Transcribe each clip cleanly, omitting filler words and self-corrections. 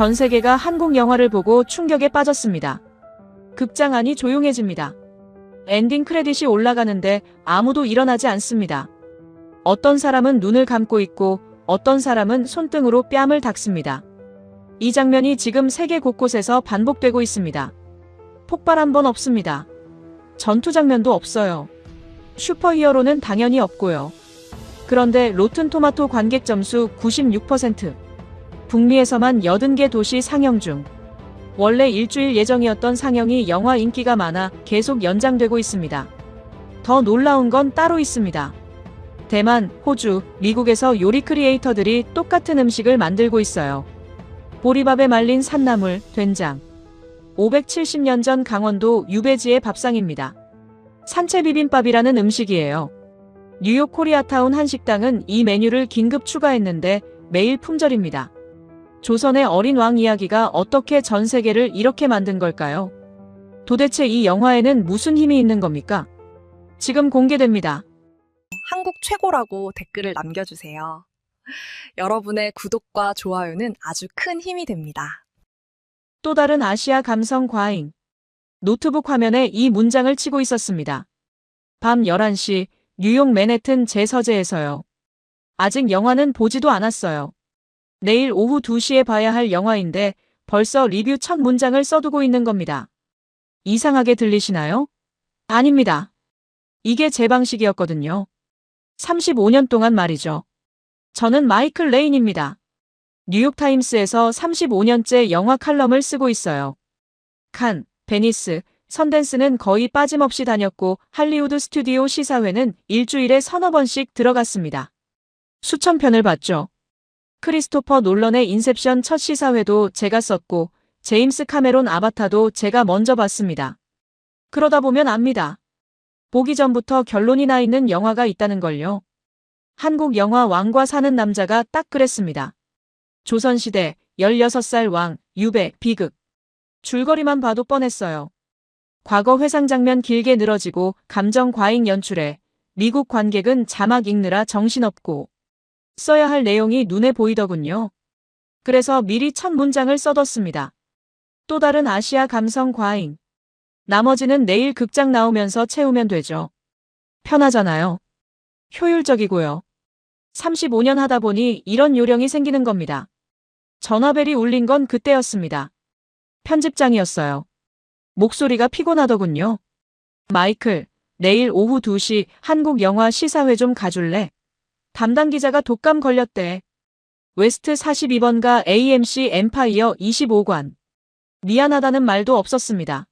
전 세계가 한국 영화를 보고 충격에 빠졌습니다. 극장 안이 조용해집니다. 엔딩 크레딧이 올라가는데 아무도 일어나지 않습니다. 어떤 사람은 눈을 감고 있고 어떤 사람은 손등으로 뺨을 닦습니다. 이 장면이 지금 세계 곳곳에서 반복되고 있습니다. 폭발 한 번 없습니다. 전투 장면도 없어요. 슈퍼히어로는 당연히 없고요. 그런데 로튼토마토 관객 점수 96%. 북미에서만 80개 도시 상영 중. 원래 일주일 예정이었던 상영이 영화 인기가 많아 계속 연장되고 있습니다. 더 놀라운 건 따로 있습니다. 대만, 호주, 미국에서 요리 크리에이터들이 똑같은 음식을 만들고 있어요. 보리밥에 말린 산나물, 된장. 570년 전 강원도 유배지의 밥상입니다. 산채 비빔밥이라는 음식이에요. 뉴욕 코리아타운 한 식당은 이 메뉴를 긴급 추가했는데 매일 품절입니다. 조선의 어린 왕 이야기가 어떻게 전 세계를 이렇게 만든 걸까요? 도대체 이 영화에는 무슨 힘이 있는 겁니까? 지금 공개됩니다. 한국 최고라고 댓글을 남겨주세요. 여러분의 구독과 좋아요는 아주 큰 힘이 됩니다. 또 다른 아시아 감성 과잉. 노트북 화면에 이 문장을 치고 있었습니다. 밤 11시 뉴욕 맨해튼 제 서재에서요. 아직 영화는 보지도 않았어요. 내일 오후 2시에 봐야 할 영화인데 벌써 리뷰 첫 문장을 써두고 있는 겁니다. 이상하게 들리시나요? 아닙니다. 이게 제 방식이었거든요. 35년 동안 말이죠. 저는 마이클 레인입니다. 뉴욕타임스에서 35년째 영화 칼럼을 쓰고 있어요. 칸, 베니스, 선댄스는 거의 빠짐없이 다녔고 할리우드 스튜디오 시사회는 일주일에 서너 번씩 들어갔습니다. 수천 편을 봤죠. 크리스토퍼 놀런의 인셉션 첫 시사회도 제가 썼고 제임스 카메론 아바타도 제가 먼저 봤습니다. 그러다 보면 압니다. 보기 전부터 결론이 나 있는 영화가 있다는 걸요. 한국 영화 왕과 사는 남자가 딱 그랬습니다. 조선시대, 16살 왕, 유배, 비극. 줄거리만 봐도 뻔했어요. 과거 회상 장면 길게 늘어지고 감정 과잉 연출에 미국 관객은 자막 읽느라 정신없고 써야 할 내용이 눈에 보이더군요. 그래서 미리 첫 문장을 써뒀습니다. 또 다른 아시아 감성 과잉. 나머지는 내일 극장 나오면서 채우면 되죠. 편하잖아요. 효율적이고요. 35년 하다 보니 이런 요령이 생기는 겁니다. 전화벨이 울린 건 그때였습니다. 편집장이었어요. 목소리가 피곤하더군요. 마이클, 내일 오후 2시 한국 영화 시사회 좀 가줄래? 담당 기자가 독감 걸렸대. 웨스트 42번가 AMC 엠파이어 25관. 미안하다는 말도 없었습니다.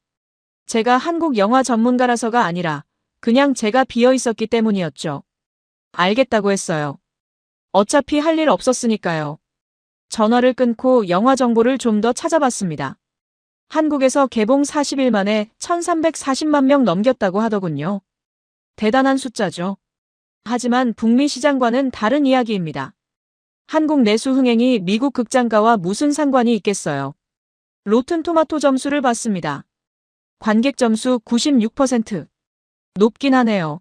제가 한국 영화 전문가라서가 아니라 그냥 제가 비어 있었기 때문이었죠. 알겠다고 했어요. 어차피 할 일 없었으니까요. 전화를 끊고 영화 정보를 좀 더 찾아봤습니다. 한국에서 개봉 40일 만에 1340만 명 넘겼다고 하더군요. 대단한 숫자죠. 하지만 북미 시장과는 다른 이야기입니다. 한국 내수 흥행이 미국 극장가와 무슨 상관이 있겠어요. 로튼 토마토 점수를 봤습니다. 관객 점수 96%. 높긴 하네요.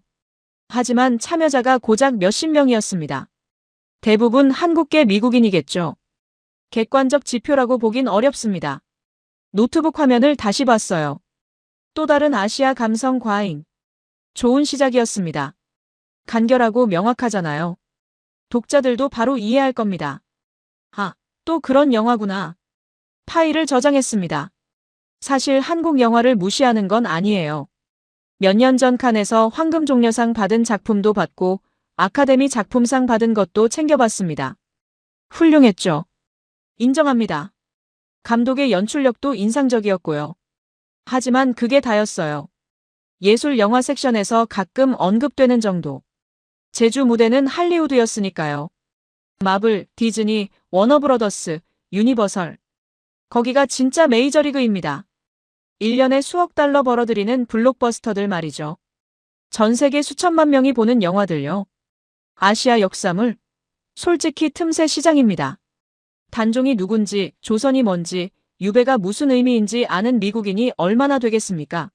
하지만 참여자가 고작 몇십 명이었습니다. 대부분 한국계 미국인이겠죠. 객관적 지표라고 보긴 어렵습니다. 노트북 화면을 다시 봤어요. 또 다른 아시아 감성 과잉. 좋은 시작이었습니다. 간결하고 명확하잖아요. 독자들도 바로 이해할 겁니다. 아, 또 그런 영화구나. 파일을 저장했습니다. 사실 한국 영화를 무시하는 건 아니에요. 몇 년 전 칸에서 황금종려상 받은 작품도 봤고 아카데미 작품상 받은 것도 챙겨봤습니다. 훌륭했죠. 인정합니다. 감독의 연출력도 인상적이었고요. 하지만 그게 다였어요. 예술 영화 섹션에서 가끔 언급되는 정도. 제주 무대는 할리우드였으니까요. 마블, 디즈니, 워너브러더스, 유니버설. 거기가 진짜 메이저리그입니다. 1년에 수억 달러 벌어들이는 블록버스터들 말이죠. 전 세계 수천만 명이 보는 영화들요. 아시아 역사물. 솔직히 틈새 시장입니다. 단종이 누군지, 조선이 뭔지, 유배가 무슨 의미인지 아는 미국인이 얼마나 되겠습니까?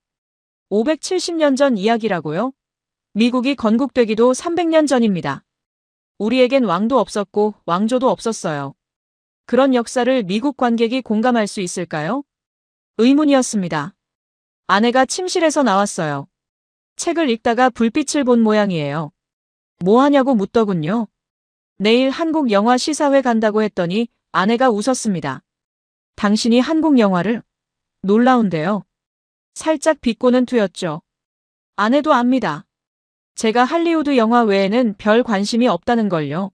570년 전 이야기라고요? 미국이 건국되기도 300년 전입니다. 우리에겐 왕도 없었고 왕조도 없었어요. 그런 역사를 미국 관객이 공감할 수 있을까요? 의문이었습니다. 아내가 침실에서 나왔어요. 책을 읽다가 불빛을 본 모양이에요. 뭐 하냐고 묻더군요. 내일 한국 영화 시사회 간다고 했더니 아내가 웃었습니다. 당신이 한국 영화를? 놀라운데요. 살짝 비꼬는 투였죠. 아내도 압니다. 제가 할리우드 영화 외에는 별 관심이 없다는 걸요.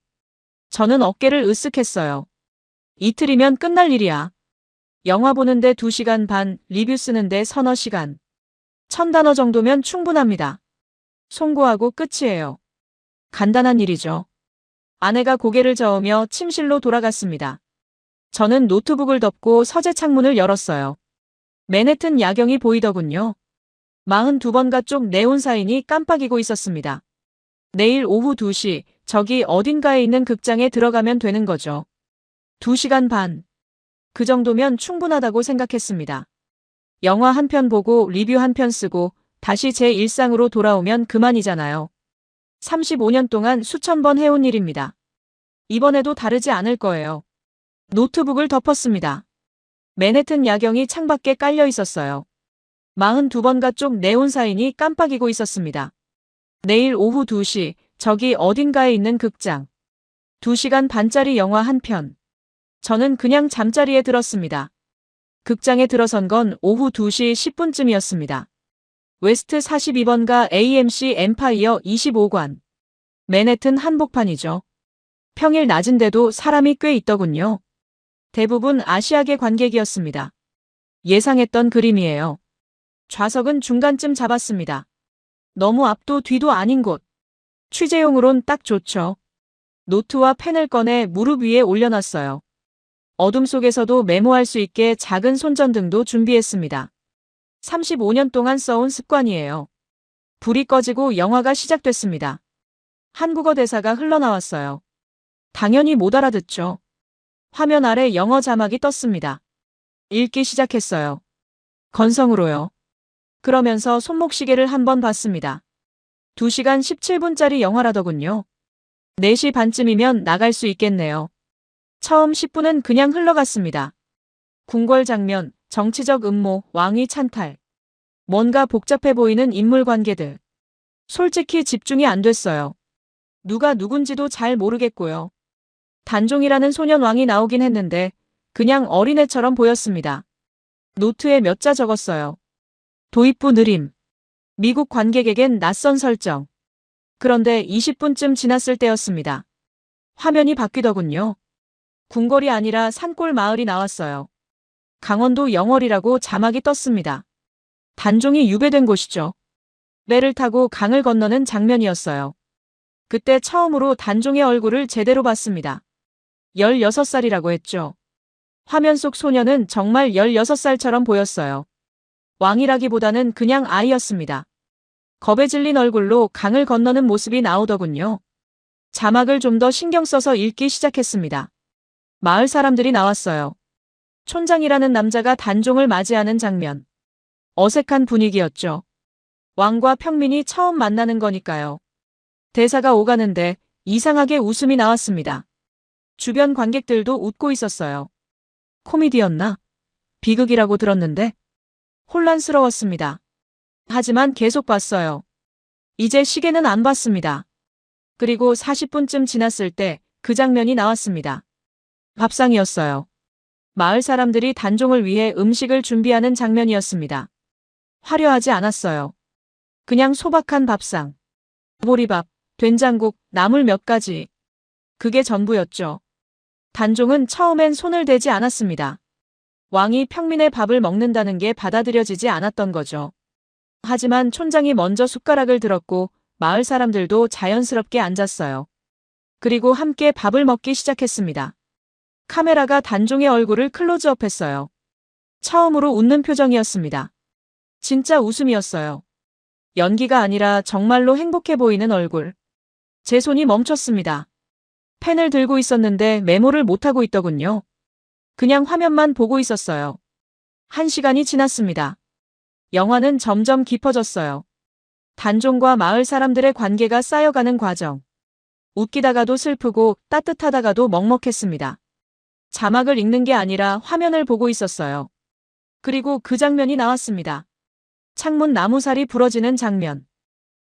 저는 어깨를 으쓱했어요. 이틀이면 끝날 일이야. 영화 보는데 2시간 반, 리뷰 쓰는데 서너 시간. 1000단어 정도면 충분합니다. 송고하고 끝이에요. 간단한 일이죠. 아내가 고개를 저으며 침실로 돌아갔습니다. 저는 노트북을 덮고 서재 창문을 열었어요. 맨해튼 야경이 보이더군요. 42번가 쪽 네온 사인이 깜빡이고 있었습니다. 내일 오후 2시, 저기 어딘가에 있는 극장에 들어가면 되는 거죠. 2시간 반. 그 정도면 충분하다고 생각했습니다. 영화 한 편 보고 리뷰 한 편 쓰고 다시 제 일상으로 돌아오면 그만이잖아요. 35년 동안 수천 번 해온 일입니다. 이번에도 다르지 않을 거예요. 노트북을 덮었습니다. 맨해튼 야경이 창밖에 깔려 있었어요. 42번가 쪽 네온 사인이 깜빡이고 있었습니다. 내일 오후 2시, 저기 어딘가에 있는 극장. 2시간 반짜리 영화 한 편. 저는 그냥 잠자리에 들었습니다. 극장에 들어선 건 오후 2시 10분쯤이었습니다. 웨스트 42번가 AMC 엠파이어 25관. 맨해튼 한복판이죠. 평일 낮인데도 사람이 꽤 있더군요. 대부분 아시아계 관객이었습니다. 예상했던 그림이에요. 좌석은 중간쯤 잡았습니다. 너무 앞도 뒤도 아닌 곳. 취재용으론 딱 좋죠. 노트와 펜을 꺼내 무릎 위에 올려놨어요. 어둠 속에서도 메모할 수 있게 작은 손전등도 준비했습니다. 35년 동안 써온 습관이에요. 불이 꺼지고 영화가 시작됐습니다. 한국어 대사가 흘러나왔어요. 당연히 못 알아듣죠. 화면 아래 영어 자막이 떴습니다. 읽기 시작했어요. 건성으로요. 그러면서 손목시계를 한번 봤습니다. 2시간 17분짜리 영화라더군요. 4시 반쯤이면 나갈 수 있겠네요. 처음 10분은 그냥 흘러갔습니다. 궁궐 장면, 정치적 음모, 왕위 찬탈. 뭔가 복잡해 보이는 인물 관계들. 솔직히 집중이 안 됐어요. 누가 누군지도 잘 모르겠고요. 단종이라는 소년 왕이 나오긴 했는데 그냥 어린애처럼 보였습니다. 노트에 몇 자 적었어요. 도입부 느림. 미국 관객에겐 낯선 설정. 그런데 20분쯤 지났을 때였습니다. 화면이 바뀌더군요. 궁궐이 아니라 산골 마을이 나왔어요. 강원도 영월이라고 자막이 떴습니다. 단종이 유배된 곳이죠. 배를 타고 강을 건너는 장면이었어요. 그때 처음으로 단종의 얼굴을 제대로 봤습니다. 16살이라고 했죠. 화면 속 소녀는 정말 16살처럼 보였어요. 왕이라기보다는 그냥 아이였습니다. 겁에 질린 얼굴로 강을 건너는 모습이 나오더군요. 자막을 좀 더 신경 써서 읽기 시작했습니다. 마을 사람들이 나왔어요. 촌장이라는 남자가 단종을 맞이하는 장면. 어색한 분위기였죠. 왕과 평민이 처음 만나는 거니까요. 대사가 오가는데 이상하게 웃음이 나왔습니다. 주변 관객들도 웃고 있었어요. 코미디였나? 비극이라고 들었는데? 혼란스러웠습니다. 하지만 계속 봤어요. 이제 시계는 안 봤습니다. 그리고 40분쯤 지났을 때 그 장면이 나왔습니다. 밥상이었어요. 마을 사람들이 단종을 위해 음식을 준비하는 장면이었습니다. 화려하지 않았어요. 그냥 소박한 밥상. 보리밥, 된장국, 나물 몇 가지. 그게 전부였죠. 단종은 처음엔 손을 대지 않았습니다. 왕이 평민의 밥을 먹는다는 게 받아들여지지 않았던 거죠. 하지만 촌장이 먼저 숟가락을 들었고 마을 사람들도 자연스럽게 앉았어요. 그리고 함께 밥을 먹기 시작했습니다. 카메라가 단종의 얼굴을 클로즈업했어요. 처음으로 웃는 표정이었습니다. 진짜 웃음이었어요. 연기가 아니라 정말로 행복해 보이는 얼굴. 제 손이 멈췄습니다. 펜을 들고 있었는데 메모를 못하고 있더군요. 그냥 화면만 보고 있었어요. 1시간이 지났습니다. 영화는 점점 깊어졌어요. 단종과 마을 사람들의 관계가 쌓여가는 과정. 웃기다가도 슬프고 따뜻하다가도 먹먹했습니다. 자막을 읽는 게 아니라 화면을 보고 있었어요. 그리고 그 장면이 나왔습니다. 창문 나무살이 부러지는 장면.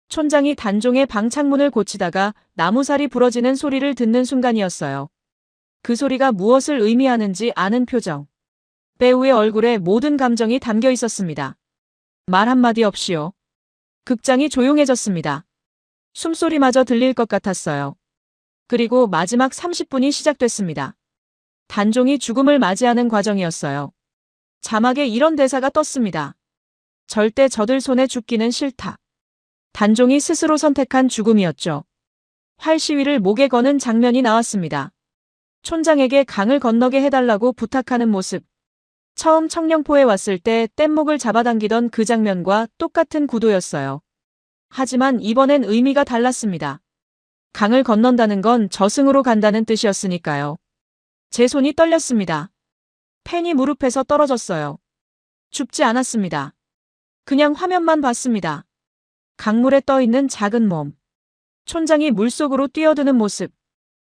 촌장이 단종의 방 창문을 고치다가 나무살이 부러지는 소리를 듣는 순간이었어요. 그 소리가 무엇을 의미하는지 아는 표정. 배우의 얼굴에 모든 감정이 담겨 있었습니다. 말 한마디 없이요. 극장이 조용해졌습니다. 숨소리마저 들릴 것 같았어요. 그리고 마지막 30분이 시작됐습니다. 단종이 죽음을 맞이하는 과정이었어요. 자막에 이런 대사가 떴습니다. 절대 저들 손에 죽기는 싫다. 단종이 스스로 선택한 죽음이었죠. 활 시위를 목에 거는 장면이 나왔습니다. 촌장에게 강을 건너게 해달라고 부탁하는 모습. 처음 청령포에 왔을 때 뗏목을 잡아당기던 그 장면과 똑같은 구도였어요. 하지만 이번엔 의미가 달랐습니다. 강을 건넌다는 건 저승으로 간다는 뜻이었으니까요. 제 손이 떨렸습니다. 펜이 무릎에서 떨어졌어요. 춥지 않았습니다. 그냥 화면만 봤습니다. 강물에 떠있는 작은 몸. 촌장이 물속으로 뛰어드는 모습.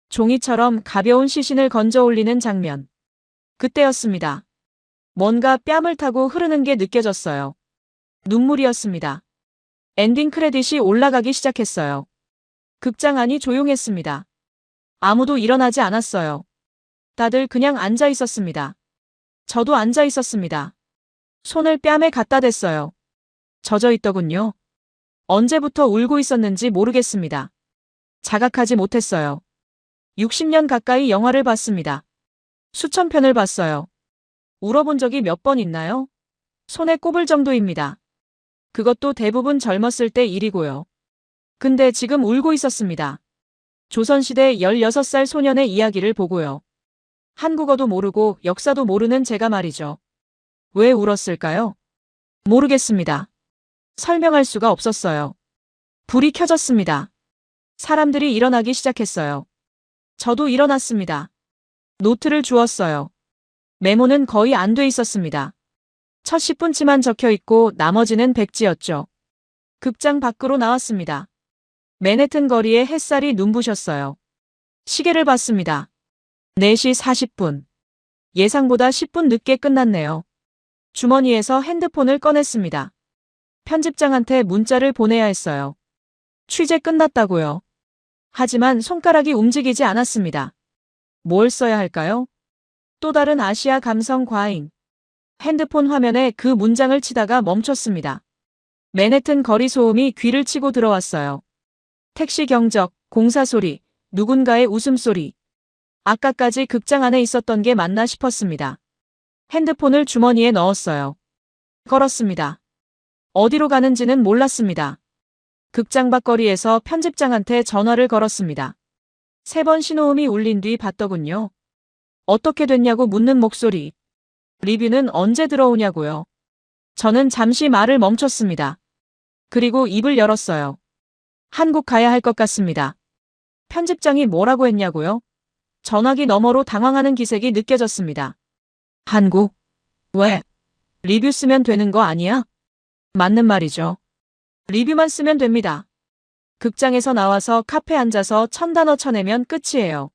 종이처럼 가벼운 시신을 건져 올리는 장면. 그때였습니다. 뭔가 뺨을 타고 흐르는 게 느껴졌어요. 눈물이었습니다. 엔딩 크레딧이 올라가기 시작했어요. 극장 안이 조용했습니다. 아무도 일어나지 않았어요. 다들 그냥 앉아 있었습니다. 저도 앉아 있었습니다. 손을 뺨에 갖다 댔어요. 젖어 있더군요. 언제부터 울고 있었는지 모르겠습니다. 자각하지 못했어요. 60년 가까이 영화를 봤습니다. 수천 편을 봤어요. 울어본 적이 몇 번 있나요? 손에 꼽을 정도입니다. 그것도 대부분 젊었을 때 일이고요. 근데 지금 울고 있었습니다. 조선시대 16살 소년의 이야기를 보고요. 한국어도 모르고 역사도 모르는 제가 말이죠. 왜 울었을까요? 모르겠습니다. 설명할 수가 없었어요. 불이 켜졌습니다. 사람들이 일어나기 시작했어요. 저도 일어났습니다. 노트를 주웠어요. 메모는 거의 안 돼 있었습니다. 첫 10분치만 적혀 있고 나머지는 백지였죠. 극장 밖으로 나왔습니다. 맨해튼 거리에 햇살이 눈부셨어요. 시계를 봤습니다. 4시 40분. 예상보다 10분 늦게 끝났네요. 주머니에서 핸드폰을 꺼냈습니다. 편집장한테 문자를 보내야 했어요. 취재 끝났다고요. 하지만 손가락이 움직이지 않았습니다. 뭘 써야 할까요? 또 다른 아시아 감성 과잉. 핸드폰 화면에 그 문장을 치다가 멈췄습니다. 맨해튼 거리 소음이 귀를 치고 들어왔어요. 택시 경적, 공사 소리, 누군가의 웃음소리. 아까까지 극장 안에 있었던 게 맞나 싶었습니다. 핸드폰을 주머니에 넣었어요. 걸었습니다. 어디로 가는지는 몰랐습니다. 극장 밖 거리에서 편집장한테 전화를 걸었습니다. 3번 신호음이 울린 뒤 봤더군요. 어떻게 됐냐고 묻는 목소리. 리뷰는 언제 들어오냐고요. 저는 잠시 말을 멈췄습니다. 그리고 입을 열었어요. 한국 가야 할 것 같습니다. 편집장이 뭐라고 했냐고요? 전화기 너머로 당황하는 기색이 느껴졌습니다. 한국? 왜? 리뷰 쓰면 되는 거 아니야? 맞는 말이죠. 리뷰만 쓰면 됩니다. 극장에서 나와서 카페 앉아서 1000단어 쳐내면 끝이에요.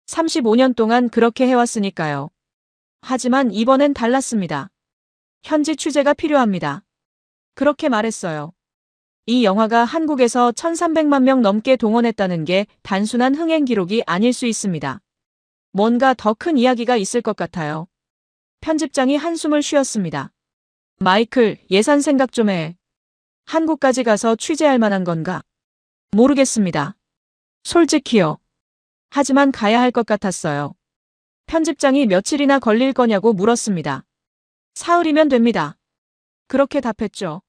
35년 동안 그렇게 해왔으니까요. 하지만 이번엔 달랐습니다. 현지 취재가 필요합니다. 그렇게 말했어요. 이 영화가 한국에서 1300만 명 넘게 동원했다는 게 단순한 흥행 기록이 아닐 수 있습니다. 뭔가 더 큰 이야기가 있을 것 같아요. 편집장이 한숨을 쉬었습니다. 마이클, 예산 생각 좀 해. 한국까지 가서 취재할 만한 건가? 모르겠습니다. 솔직히요. 하지만 가야 할 것 같았어요. 편집장이 며칠이나 걸릴 거냐고 물었습니다. 사흘이면 됩니다. 그렇게 답했죠.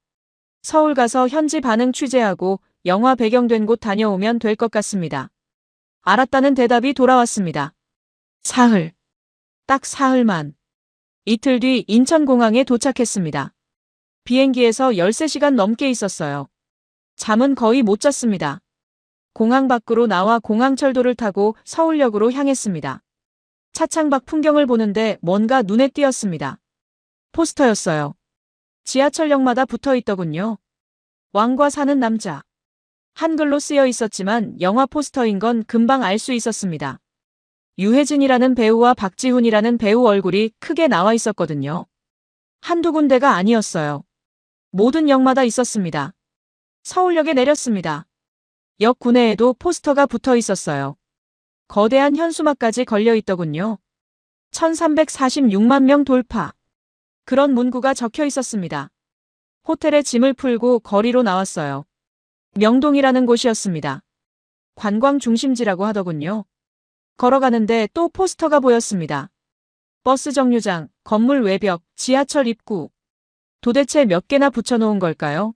서울 가서 현지 반응 취재하고 영화 배경된 곳 다녀오면 될 것 같습니다. 알았다는 대답이 돌아왔습니다. 사흘. 딱 사흘만. 이틀 뒤 인천공항에 도착했습니다. 비행기에서 13시간 넘게 있었어요. 잠은 거의 못 잤습니다. 공항 밖으로 나와 공항철도를 타고 서울역으로 향했습니다. 차창 밖 풍경을 보는데 뭔가 눈에 띄었습니다. 포스터였어요. 지하철역마다 붙어 있더군요. 왕과 사는 남자. 한글로 쓰여 있었지만 영화 포스터인 건 금방 알 수 있었습니다. 유해진이라는 배우와 박지훈이라는 배우 얼굴이 크게 나와 있었거든요. 한두 군데가 아니었어요. 모든 역마다 있었습니다. 서울역에 내렸습니다. 역 구내에도 포스터가 붙어 있었어요. 거대한 현수막까지 걸려 있더군요. 1346만 명 돌파. 그런 문구가 적혀 있었습니다. 호텔에 짐을 풀고 거리로 나왔어요. 명동이라는 곳이었습니다. 관광 중심지라고 하더군요. 걸어가는데 또 포스터가 보였습니다. 버스 정류장, 건물 외벽, 지하철 입구. 도대체 몇 개나 붙여놓은 걸까요?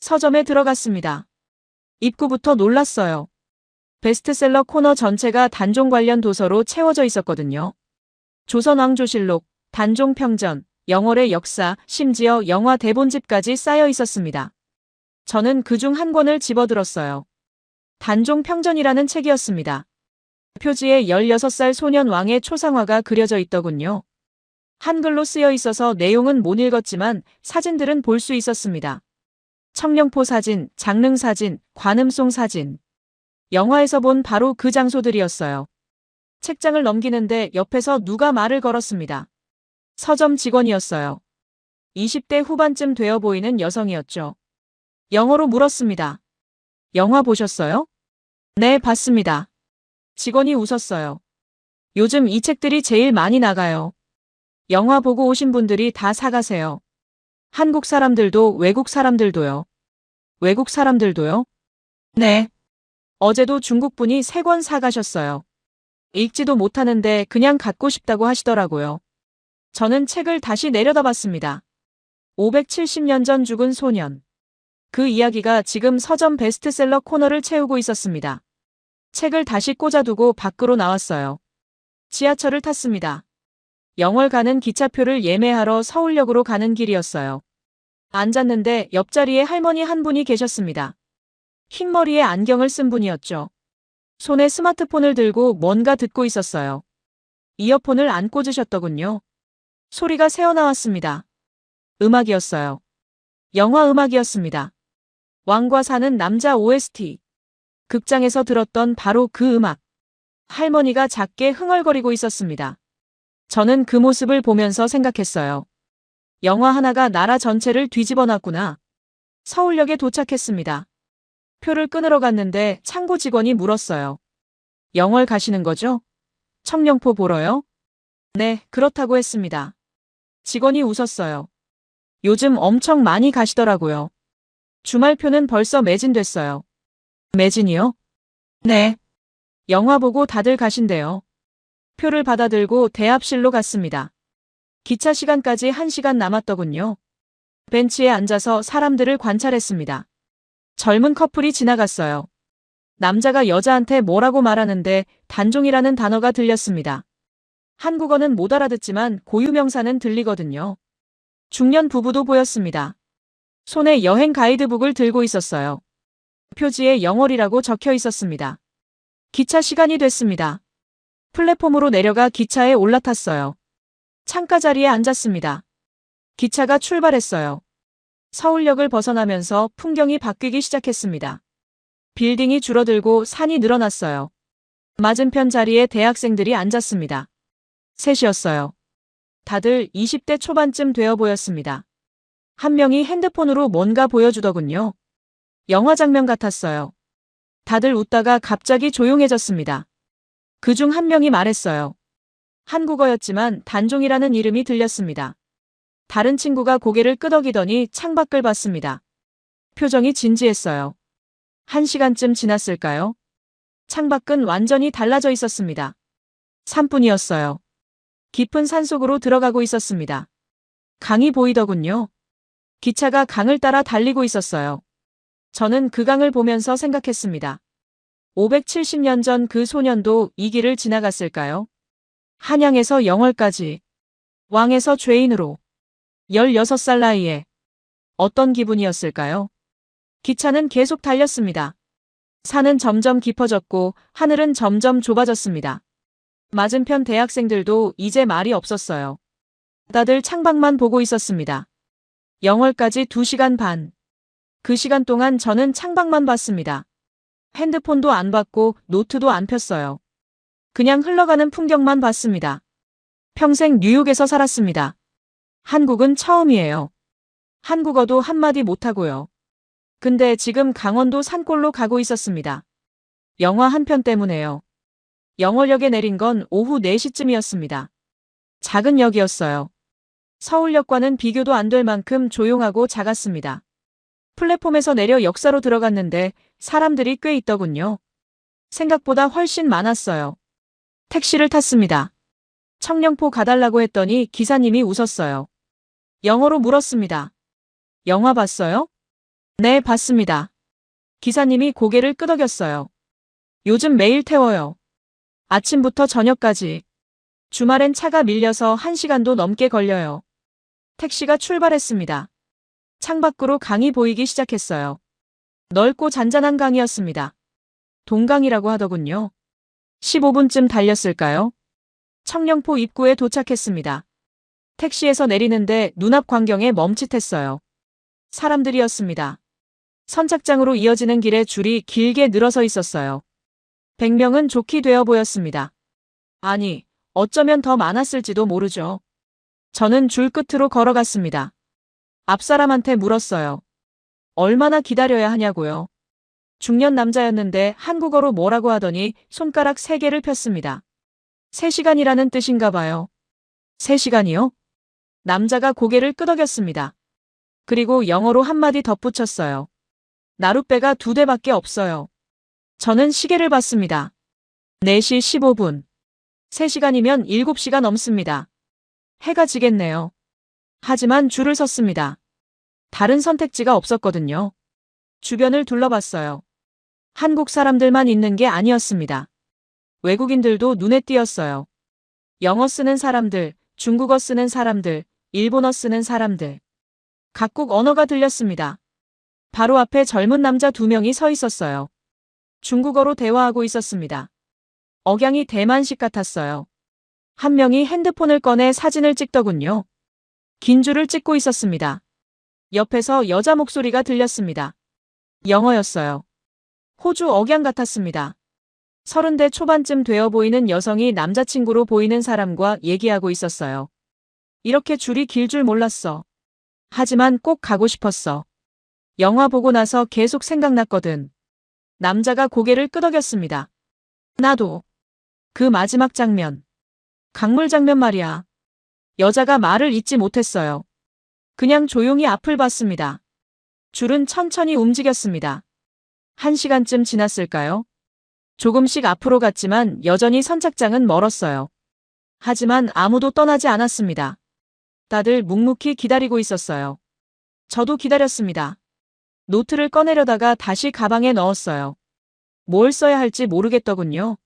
서점에 들어갔습니다. 입구부터 놀랐어요. 베스트셀러 코너 전체가 단종 관련 도서로 채워져 있었거든요. 조선왕조실록, 단종평전, 영월의 역사, 심지어 영화 대본집까지 쌓여 있었습니다. 저는 그중 한 권을 집어들었어요. 단종평전이라는 책이었습니다. 표지에 16살 소년 왕의 초상화가 그려져 있더군요. 한글로 쓰여 있어서 내용은 못 읽었지만 사진들은 볼 수 있었습니다. 청령포 사진, 장릉 사진, 관음송 사진. 영화에서 본 바로 그 장소들이었어요. 책장을 넘기는데 옆에서 누가 말을 걸었습니다. 서점 직원이었어요. 20대 후반쯤 되어 보이는 여성이었죠. 영어로 물었습니다. 영화 보셨어요? 네, 봤습니다. 직원이 웃었어요. 요즘 이 책들이 제일 많이 나가요. 영화 보고 오신 분들이 다 사가세요. 한국 사람들도 외국 사람들도요. 외국 사람들도요? 네. 어제도 중국 분이 3권 사가셨어요. 읽지도 못하는데 그냥 갖고 싶다고 하시더라고요. 저는 책을 다시 내려다봤습니다. 570년 전 죽은 소년. 그 이야기가 지금 서점 베스트셀러 코너를 채우고 있었습니다. 책을 다시 꽂아두고 밖으로 나왔어요. 지하철을 탔습니다. 영월 가는 기차표를 예매하러 서울역으로 가는 길이었어요. 앉았는데 옆자리에 할머니 한 분이 계셨습니다. 흰머리에 안경을 쓴 분이었죠. 손에 스마트폰을 들고 뭔가 듣고 있었어요. 이어폰을 안 꽂으셨더군요. 소리가 새어나왔습니다. 음악이었어요. 영화 음악이었습니다. 왕과 사는 남자 OST. 극장에서 들었던 바로 그 음악. 할머니가 작게 흥얼거리고 있었습니다. 저는 그 모습을 보면서 생각했어요. 영화 하나가 나라 전체를 뒤집어 놨구나. 서울역에 도착했습니다. 표를 끊으러 갔는데 창고 직원이 물었어요. 영월 가시는 거죠? 청령포 보러요? 네, 그렇다고 했습니다. 직원이 웃었어요. 요즘 엄청 많이 가시더라고요. 주말표는 벌써 매진됐어요. 매진이요? 네. 영화 보고 다들 가신대요. 표를 받아들고 대합실로 갔습니다. 기차 시간까지 1시간 남았더군요. 벤치에 앉아서 사람들을 관찰했습니다. 젊은 커플이 지나갔어요. 남자가 여자한테 뭐라고 말하는데 단종이라는 단어가 들렸습니다. 한국어는 못 알아듣지만 고유명사는 들리거든요. 중년 부부도 보였습니다. 손에 여행 가이드북을 들고 있었어요. 표지에 영월이라고 적혀 있었습니다. 기차 시간이 됐습니다. 플랫폼으로 내려가 기차에 올라탔어요. 창가 자리에 앉았습니다. 기차가 출발했어요. 서울역을 벗어나면서 풍경이 바뀌기 시작했습니다. 빌딩이 줄어들고 산이 늘어났어요. 맞은편 자리에 대학생들이 앉았습니다. 셋이었어요. 다들 20대 초반쯤 되어 보였습니다. 한 명이 핸드폰으로 뭔가 보여주더군요. 영화 장면 같았어요. 다들 웃다가 갑자기 조용해졌습니다. 그중 한 명이 말했어요. 한국어였지만 단종이라는 이름이 들렸습니다. 다른 친구가 고개를 끄덕이더니 창밖을 봤습니다. 표정이 진지했어요. 1시간쯤 지났을까요? 창밖은 완전히 달라져 있었습니다. 산뿐이었어요. 깊은 산속으로 들어가고 있었습니다. 강이 보이더군요. 기차가 강을 따라 달리고 있었어요. 저는 그 강을 보면서 생각했습니다. 570년 전 그 소년도 이 길을 지나갔을까요? 한양에서 영월까지. 왕에서 죄인으로. 16살 나이에. 어떤 기분이었을까요? 기차는 계속 달렸습니다. 산은 점점 깊어졌고 하늘은 점점 좁아졌습니다. 맞은편 대학생들도 이제 말이 없었어요. 다들 창밖만 보고 있었습니다. 영월까지 2시간 반. 그 시간 동안 저는 창밖만 봤습니다. 핸드폰도 안 받고 노트도 안 폈어요. 그냥 흘러가는 풍경만 봤습니다. 평생 뉴욕에서 살았습니다. 한국은 처음이에요. 한국어도 한마디 못하고요. 근데 지금 강원도 산골로 가고 있었습니다. 영화 한 편 때문에요. 영월역에 내린 건 오후 4시쯤이었습니다. 작은 역이었어요. 서울역과는 비교도 안 될 만큼 조용하고 작았습니다. 플랫폼에서 내려 역사로 들어갔는데 사람들이 꽤 있더군요. 생각보다 훨씬 많았어요. 택시를 탔습니다. 청령포 가달라고 했더니 기사님이 웃었어요. 영어로 물었습니다. 영화 봤어요? 네, 봤습니다. 기사님이 고개를 끄덕였어요. 요즘 매일 태워요. 아침부터 저녁까지. 주말엔 차가 밀려서 1시간도 넘게 걸려요. 택시가 출발했습니다. 창밖으로 강이 보이기 시작했어요. 넓고 잔잔한 강이었습니다. 동강이라고 하더군요. 15분쯤 달렸을까요? 청령포 입구에 도착했습니다. 택시에서 내리는데 눈앞 광경에 멈칫했어요. 사람들이었습니다. 선착장으로 이어지는 길에 줄이 길게 늘어서 있었어요. 100명은 좋게 되어 보였습니다. 아니, 어쩌면 더 많았을지도 모르죠. 저는 줄 끝으로 걸어갔습니다. 앞 사람한테 물었어요. 얼마나 기다려야 하냐고요. 중년 남자였는데 한국어로 뭐라고 하더니 손가락 3개를 폈습니다. 3시간이라는 뜻인가 봐요. 3시간이요? 남자가 고개를 끄덕였습니다. 그리고 영어로 한마디 덧붙였어요. 나룻배가 2대밖에 없어요. 저는 시계를 봤습니다. 4시 15분. 3시간이면 7시가 넘습니다. 해가 지겠네요. 하지만 줄을 섰습니다. 다른 선택지가 없었거든요. 주변을 둘러봤어요. 한국 사람들만 있는 게 아니었습니다. 외국인들도 눈에 띄었어요. 영어 쓰는 사람들, 중국어 쓰는 사람들, 일본어 쓰는 사람들. 각국 언어가 들렸습니다. 바로 앞에 젊은 남자 2명이 서 있었어요. 중국어로 대화하고 있었습니다. 억양이 대만식 같았어요. 한 명이 핸드폰을 꺼내 사진을 찍더군요. 긴 줄을 찍고 있었습니다. 옆에서 여자 목소리가 들렸습니다. 영어였어요. 호주 억양 같았습니다. 30대 초반쯤 되어 보이는 여성이 남자친구로 보이는 사람과 얘기하고 있었어요. 이렇게 줄이 길 줄 몰랐어. 하지만 꼭 가고 싶었어. 영화 보고 나서 계속 생각났거든. 남자가 고개를 끄덕였습니다. 나도. 그 마지막 장면. 강물 장면 말이야. 여자가 말을 잇지 못했어요. 그냥 조용히 앞을 봤습니다. 줄은 천천히 움직였습니다. 1시간쯤 지났을까요? 조금씩 앞으로 갔지만 여전히 선착장은 멀었어요. 하지만 아무도 떠나지 않았습니다. 다들 묵묵히 기다리고 있었어요. 저도 기다렸습니다. 노트를 꺼내려다가 다시 가방에 넣었어요. 뭘 써야 할지 모르겠더군요.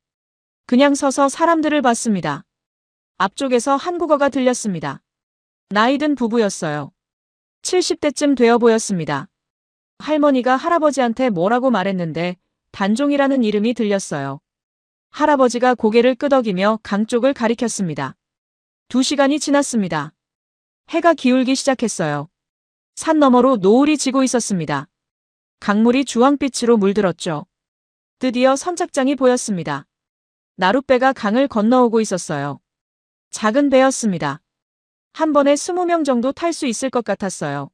그냥 서서 사람들을 봤습니다. 앞쪽에서 한국어가 들렸습니다. 나이든 부부였어요. 70대쯤 되어 보였습니다. 할머니가 할아버지한테 뭐라고 말했는데 단종이라는 이름이 들렸어요. 할아버지가 고개를 끄덕이며 강 쪽을 가리켰습니다. 2시간이 지났습니다. 해가 기울기 시작했어요. 산 너머로 노을이 지고 있었습니다. 강물이 주황빛으로 물들었죠. 드디어 선착장이 보였습니다. 나룻배가 강을 건너오고 있었어요. 작은 배였습니다. 한 번에 20명 정도 탈 수 있을 것 같았어요.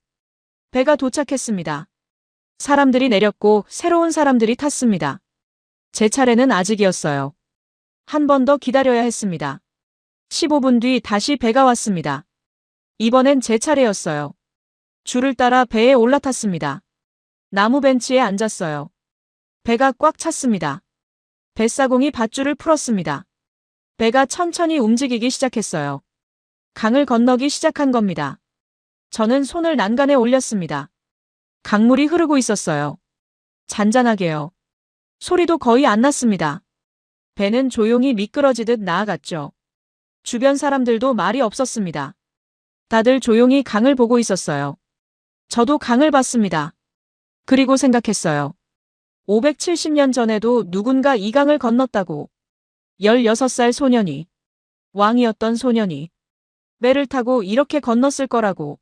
배가 도착했습니다. 사람들이 내렸고 새로운 사람들이 탔습니다. 제 차례는 아직이었어요. 한 번 더 기다려야 했습니다. 15분 뒤 다시 배가 왔습니다. 이번엔 제 차례였어요. 줄을 따라 배에 올라탔습니다. 나무 벤치에 앉았어요. 배가 꽉 찼습니다. 뱃사공이 밧줄을 풀었습니다. 배가 천천히 움직이기 시작했어요. 강을 건너기 시작한 겁니다. 저는 손을 난간에 올렸습니다. 강물이 흐르고 있었어요. 잔잔하게요. 소리도 거의 안 났습니다. 배는 조용히 미끄러지듯 나아갔죠. 주변 사람들도 말이 없었습니다. 다들 조용히 강을 보고 있었어요. 저도 강을 봤습니다. 그리고 생각했어요. 570년 전에도 누군가 이 강을 건넜다고. 16살 소년이, 왕이었던 소년이 배를 타고 이렇게 건넜을 거라고.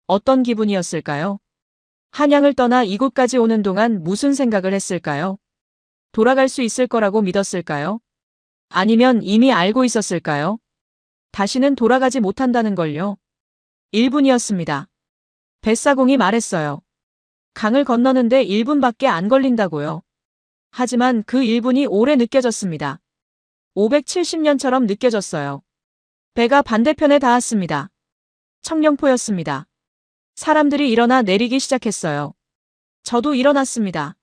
어떤 기분이었을까요? 한양을 떠나 이곳까지 오는 동안 무슨 생각을 했을까요? 돌아갈 수 있을 거라고 믿었을까요? 아니면 이미 알고 있었을까요? 다시는 돌아가지 못한다는 걸요. 1분이었습니다. 뱃사공이 말했어요. 강을 건너는데 1분밖에 안 걸린다고요. 하지만 그 1분이 오래 느껴졌습니다. 570년처럼 느껴졌어요. 배가 반대편에 닿았습니다. 청령포였습니다. 사람들이 일어나 내리기 시작했어요. 저도 일어났습니다.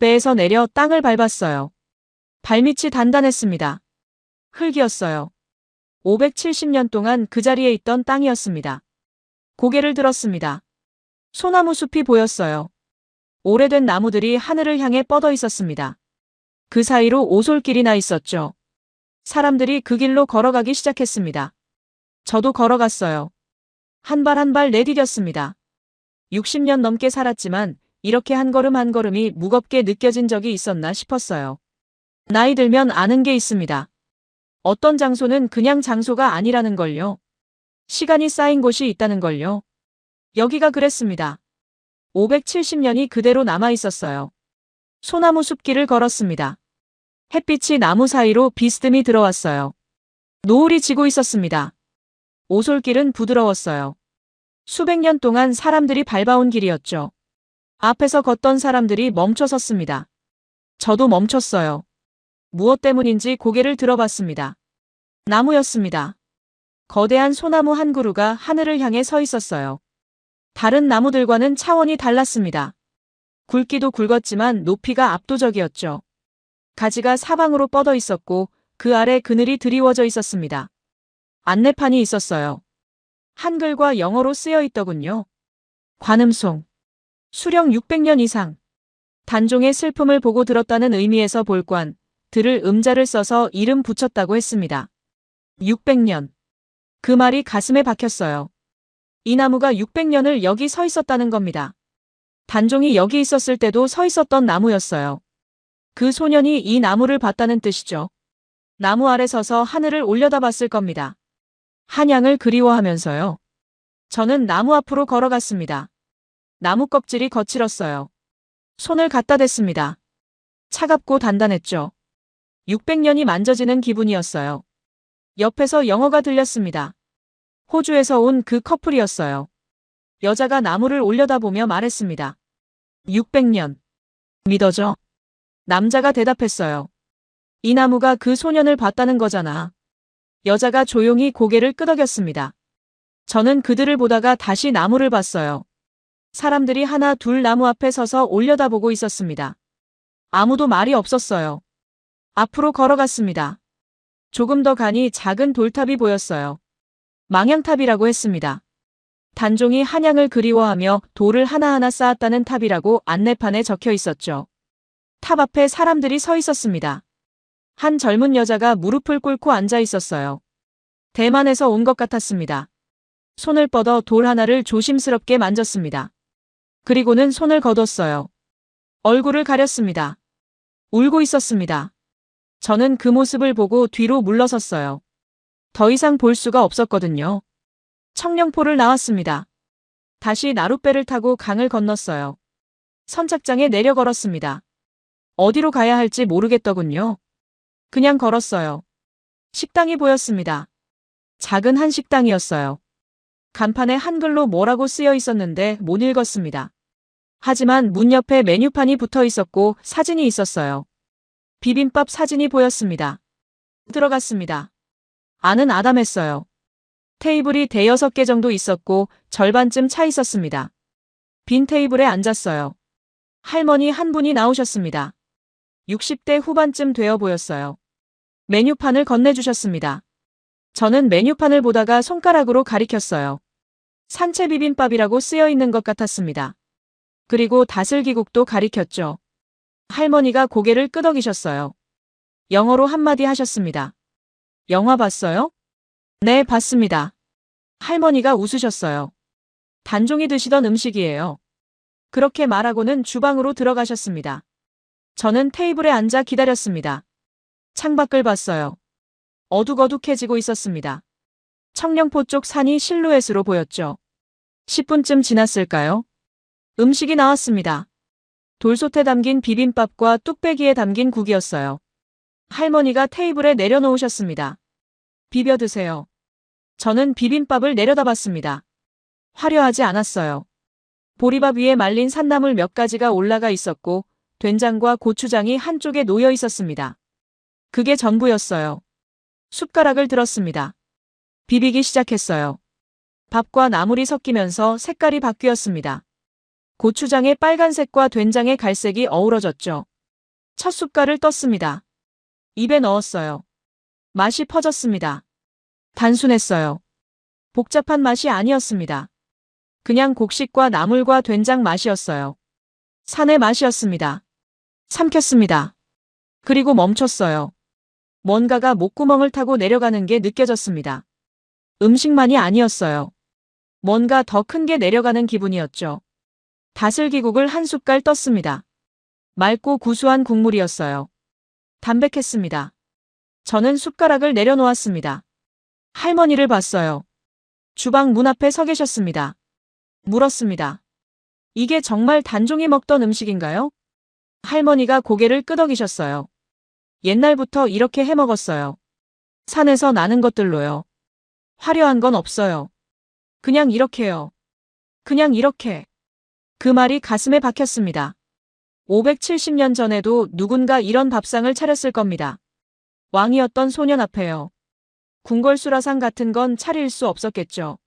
배에서 내려 땅을 밟았어요. 발밑이 단단했습니다. 흙이었어요. 570년 동안 그 자리에 있던 땅이었습니다. 고개를 들었습니다. 소나무 숲이 보였어요. 오래된 나무들이 하늘을 향해 뻗어 있었습니다. 그 사이로 오솔길이 나 있었죠. 사람들이 그 길로 걸어가기 시작했습니다. 저도 걸어갔어요. 한 발 한 발 내디뎠습니다. 60년 넘게 살았지만 이렇게 한 걸음 한 걸음이 무겁게 느껴진 적이 있었나 싶었어요. 나이 들면 아는 게 있습니다. 어떤 장소는 그냥 장소가 아니라는 걸요. 시간이 쌓인 곳이 있다는 걸요. 여기가 그랬습니다. 570년이 그대로 남아 있었어요. 소나무 숲길을 걸었습니다. 햇빛이 나무 사이로 비스듬히 들어왔어요. 노을이 지고 있었습니다. 오솔길은 부드러웠어요. 수백 년 동안 사람들이 밟아온 길이었죠. 앞에서 걷던 사람들이 멈춰 섰습니다. 저도 멈췄어요. 무엇 때문인지 고개를 들어봤습니다. 나무였습니다. 거대한 소나무 한 그루가 하늘을 향해 서 있었어요. 다른 나무들과는 차원이 달랐습니다. 굵기도 굵었지만 높이가 압도적이었죠. 가지가 사방으로 뻗어 있었고 그 아래 그늘이 드리워져 있었습니다. 안내판이 있었어요. 한글과 영어로 쓰여 있더군요. 관음송. 수령 600년 이상. 단종의 슬픔을 보고 들었다는 의미에서 볼관, 들을 음자를 써서 이름 붙였다고 했습니다. 600년. 그 말이 가슴에 박혔어요. 이 나무가 600년을 여기 서 있었다는 겁니다. 단종이 여기 있었을 때도 서 있었던 나무였어요. 그 소년이 이 나무를 봤다는 뜻이죠. 나무 아래 서서 하늘을 올려다봤을 겁니다. 한양을 그리워하면서요. 저는 나무 앞으로 걸어갔습니다. 나무 껍질이 거칠었어요. 손을 갖다 댔습니다. 차갑고 단단했죠. 600년이 만져지는 기분이었어요. 옆에서 영어가 들렸습니다. 호주에서 온 그 커플이었어요. 여자가 나무를 올려다보며 말했습니다. 600년. 믿어져? 남자가 대답했어요. 이 나무가 그 소년을 봤다는 거잖아. 여자가 조용히 고개를 끄덕였습니다. 저는 그들을 보다가 다시 나무를 봤어요. 사람들이 하나 둘 나무 앞에 서서 올려다보고 있었습니다. 아무도 말이 없었어요. 앞으로 걸어갔습니다. 조금 더 가니 작은 돌탑이 보였어요. 망향탑이라고 했습니다. 단종이 한양을 그리워하며 돌을 하나하나 쌓았다는 탑이라고 안내판에 적혀 있었죠. 탑 앞에 사람들이 서 있었습니다. 한 젊은 여자가 무릎을 꿇고 앉아 있었어요. 대만에서 온 것 같았습니다. 손을 뻗어 돌 하나를 조심스럽게 만졌습니다. 그리고는 손을 거뒀어요. 얼굴을 가렸습니다. 울고 있었습니다. 저는 그 모습을 보고 뒤로 물러섰어요. 더 이상 볼 수가 없었거든요. 청령포를 나왔습니다. 다시 나룻배를 타고 강을 건넜어요. 선착장에 내려 걸었습니다. 어디로 가야 할지 모르겠더군요. 그냥 걸었어요. 식당이 보였습니다. 작은 한 식당이었어요. 간판에 한글로 뭐라고 쓰여 있었는데 못 읽었습니다. 하지만 문 옆에 메뉴판이 붙어 있었고 사진이 있었어요. 비빔밥 사진이 보였습니다. 들어갔습니다. 안은 아담했어요. 테이블이 대여섯 개 정도 있었고 절반쯤 차 있었습니다. 빈 테이블에 앉았어요. 할머니 한 분이 나오셨습니다. 60대 후반쯤 되어 보였어요. 메뉴판을 건네주셨습니다. 저는 메뉴판을 보다가 손가락으로 가리켰어요. 산채 비빔밥이라고 쓰여 있는 것 같았습니다. 그리고 다슬기국도 가리켰죠. 할머니가 고개를 끄덕이셨어요. 영어로 한마디 하셨습니다. 영화 봤어요? 네, 봤습니다. 할머니가 웃으셨어요. 단종이 드시던 음식이에요. 그렇게 말하고는 주방으로 들어가셨습니다. 저는 테이블에 앉아 기다렸습니다. 창밖을 봤어요. 어둑어둑해지고 있었습니다. 청령포 쪽 산이 실루엣으로 보였죠. 10분쯤 지났을까요? 음식이 나왔습니다. 돌솥에 담긴 비빔밥과 뚝배기에 담긴 국이었어요. 할머니가 테이블에 내려놓으셨습니다. 비벼 드세요. 저는 비빔밥을 내려다봤습니다. 화려하지 않았어요. 보리밥 위에 말린 산나물 몇 가지가 올라가 있었고 된장과 고추장이 한쪽에 놓여 있었습니다. 그게 전부였어요. 숟가락을 들었습니다. 비비기 시작했어요. 밥과 나물이 섞이면서 색깔이 바뀌었습니다. 고추장의 빨간색과 된장의 갈색이 어우러졌죠. 첫 숟갈을 떴습니다. 입에 넣었어요. 맛이 퍼졌습니다. 단순했어요. 복잡한 맛이 아니었습니다. 그냥 곡식과 나물과 된장 맛이었어요. 산의 맛이었습니다. 삼켰습니다. 그리고 멈췄어요. 뭔가가 목구멍을 타고 내려가는 게 느껴졌습니다. 음식만이 아니었어요. 뭔가 더 큰 게 내려가는 기분이었죠. 다슬기국을 한 숟갈 떴습니다. 맑고 구수한 국물이었어요. 담백했습니다. 저는 숟가락을 내려놓았습니다. 할머니를 봤어요. 주방 문 앞에 서 계셨습니다. 물었습니다. 이게 정말 단종이 먹던 음식인가요? 할머니가 고개를 끄덕이셨어요. 옛날부터 이렇게 해 먹었어요. 산에서 나는 것들로요. 화려한 건 없어요. 그냥 이렇게요. 그냥 이렇게. 그 말이 가슴에 박혔습니다. 570년 전에도 누군가 이런 밥상을 차렸을 겁니다. 왕이었던 소년 앞에요. 궁궐수라상 같은 건 차릴 수 없었겠죠.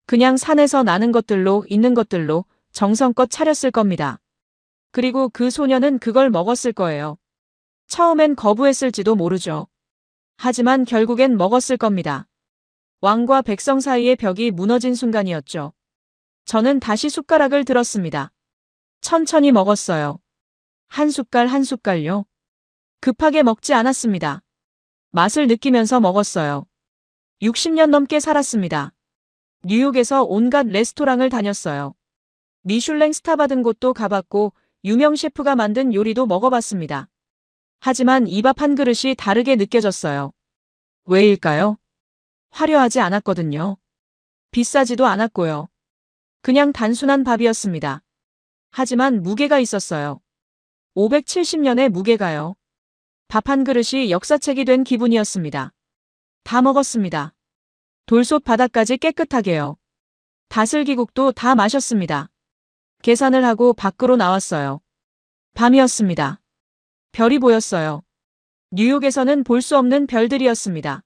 그냥 산에서 나는 것들로 있는 것들로 정성껏 차렸을 겁니다. 그리고 그 소년은 그걸 먹었을 거예요. 처음엔 거부했을지도 모르죠. 하지만 결국엔 먹었을 겁니다. 왕과 백성 사이의 벽이 무너진 순간이었죠. 저는 다시 숟가락을 들었습니다. 천천히 먹었어요. 한 숟갈 한 숟갈요. 급하게 먹지 않았습니다. 맛을 느끼면서 먹었어요. 60년 넘게 살았습니다. 뉴욕에서 온갖 레스토랑을 다녔어요. 미슐랭 스타 받은 곳도 가봤고 유명 셰프가 만든 요리도 먹어봤습니다. 하지만 이 밥 한 그릇이 다르게 느껴졌어요. 왜일까요? 화려하지 않았거든요. 비싸지도 않았고요. 그냥 단순한 밥이었습니다. 하지만 무게가 있었어요. 570년의 무게가요. 밥 한 그릇이 역사책이 된 기분이었습니다. 다 먹었습니다. 돌솥 바닥까지 깨끗하게요. 다슬기국도 다 마셨습니다. 계산을 하고 밖으로 나왔어요. 밤이었습니다. 별이 보였어요. 뉴욕에서는 볼 수 없는 별들이었습니다.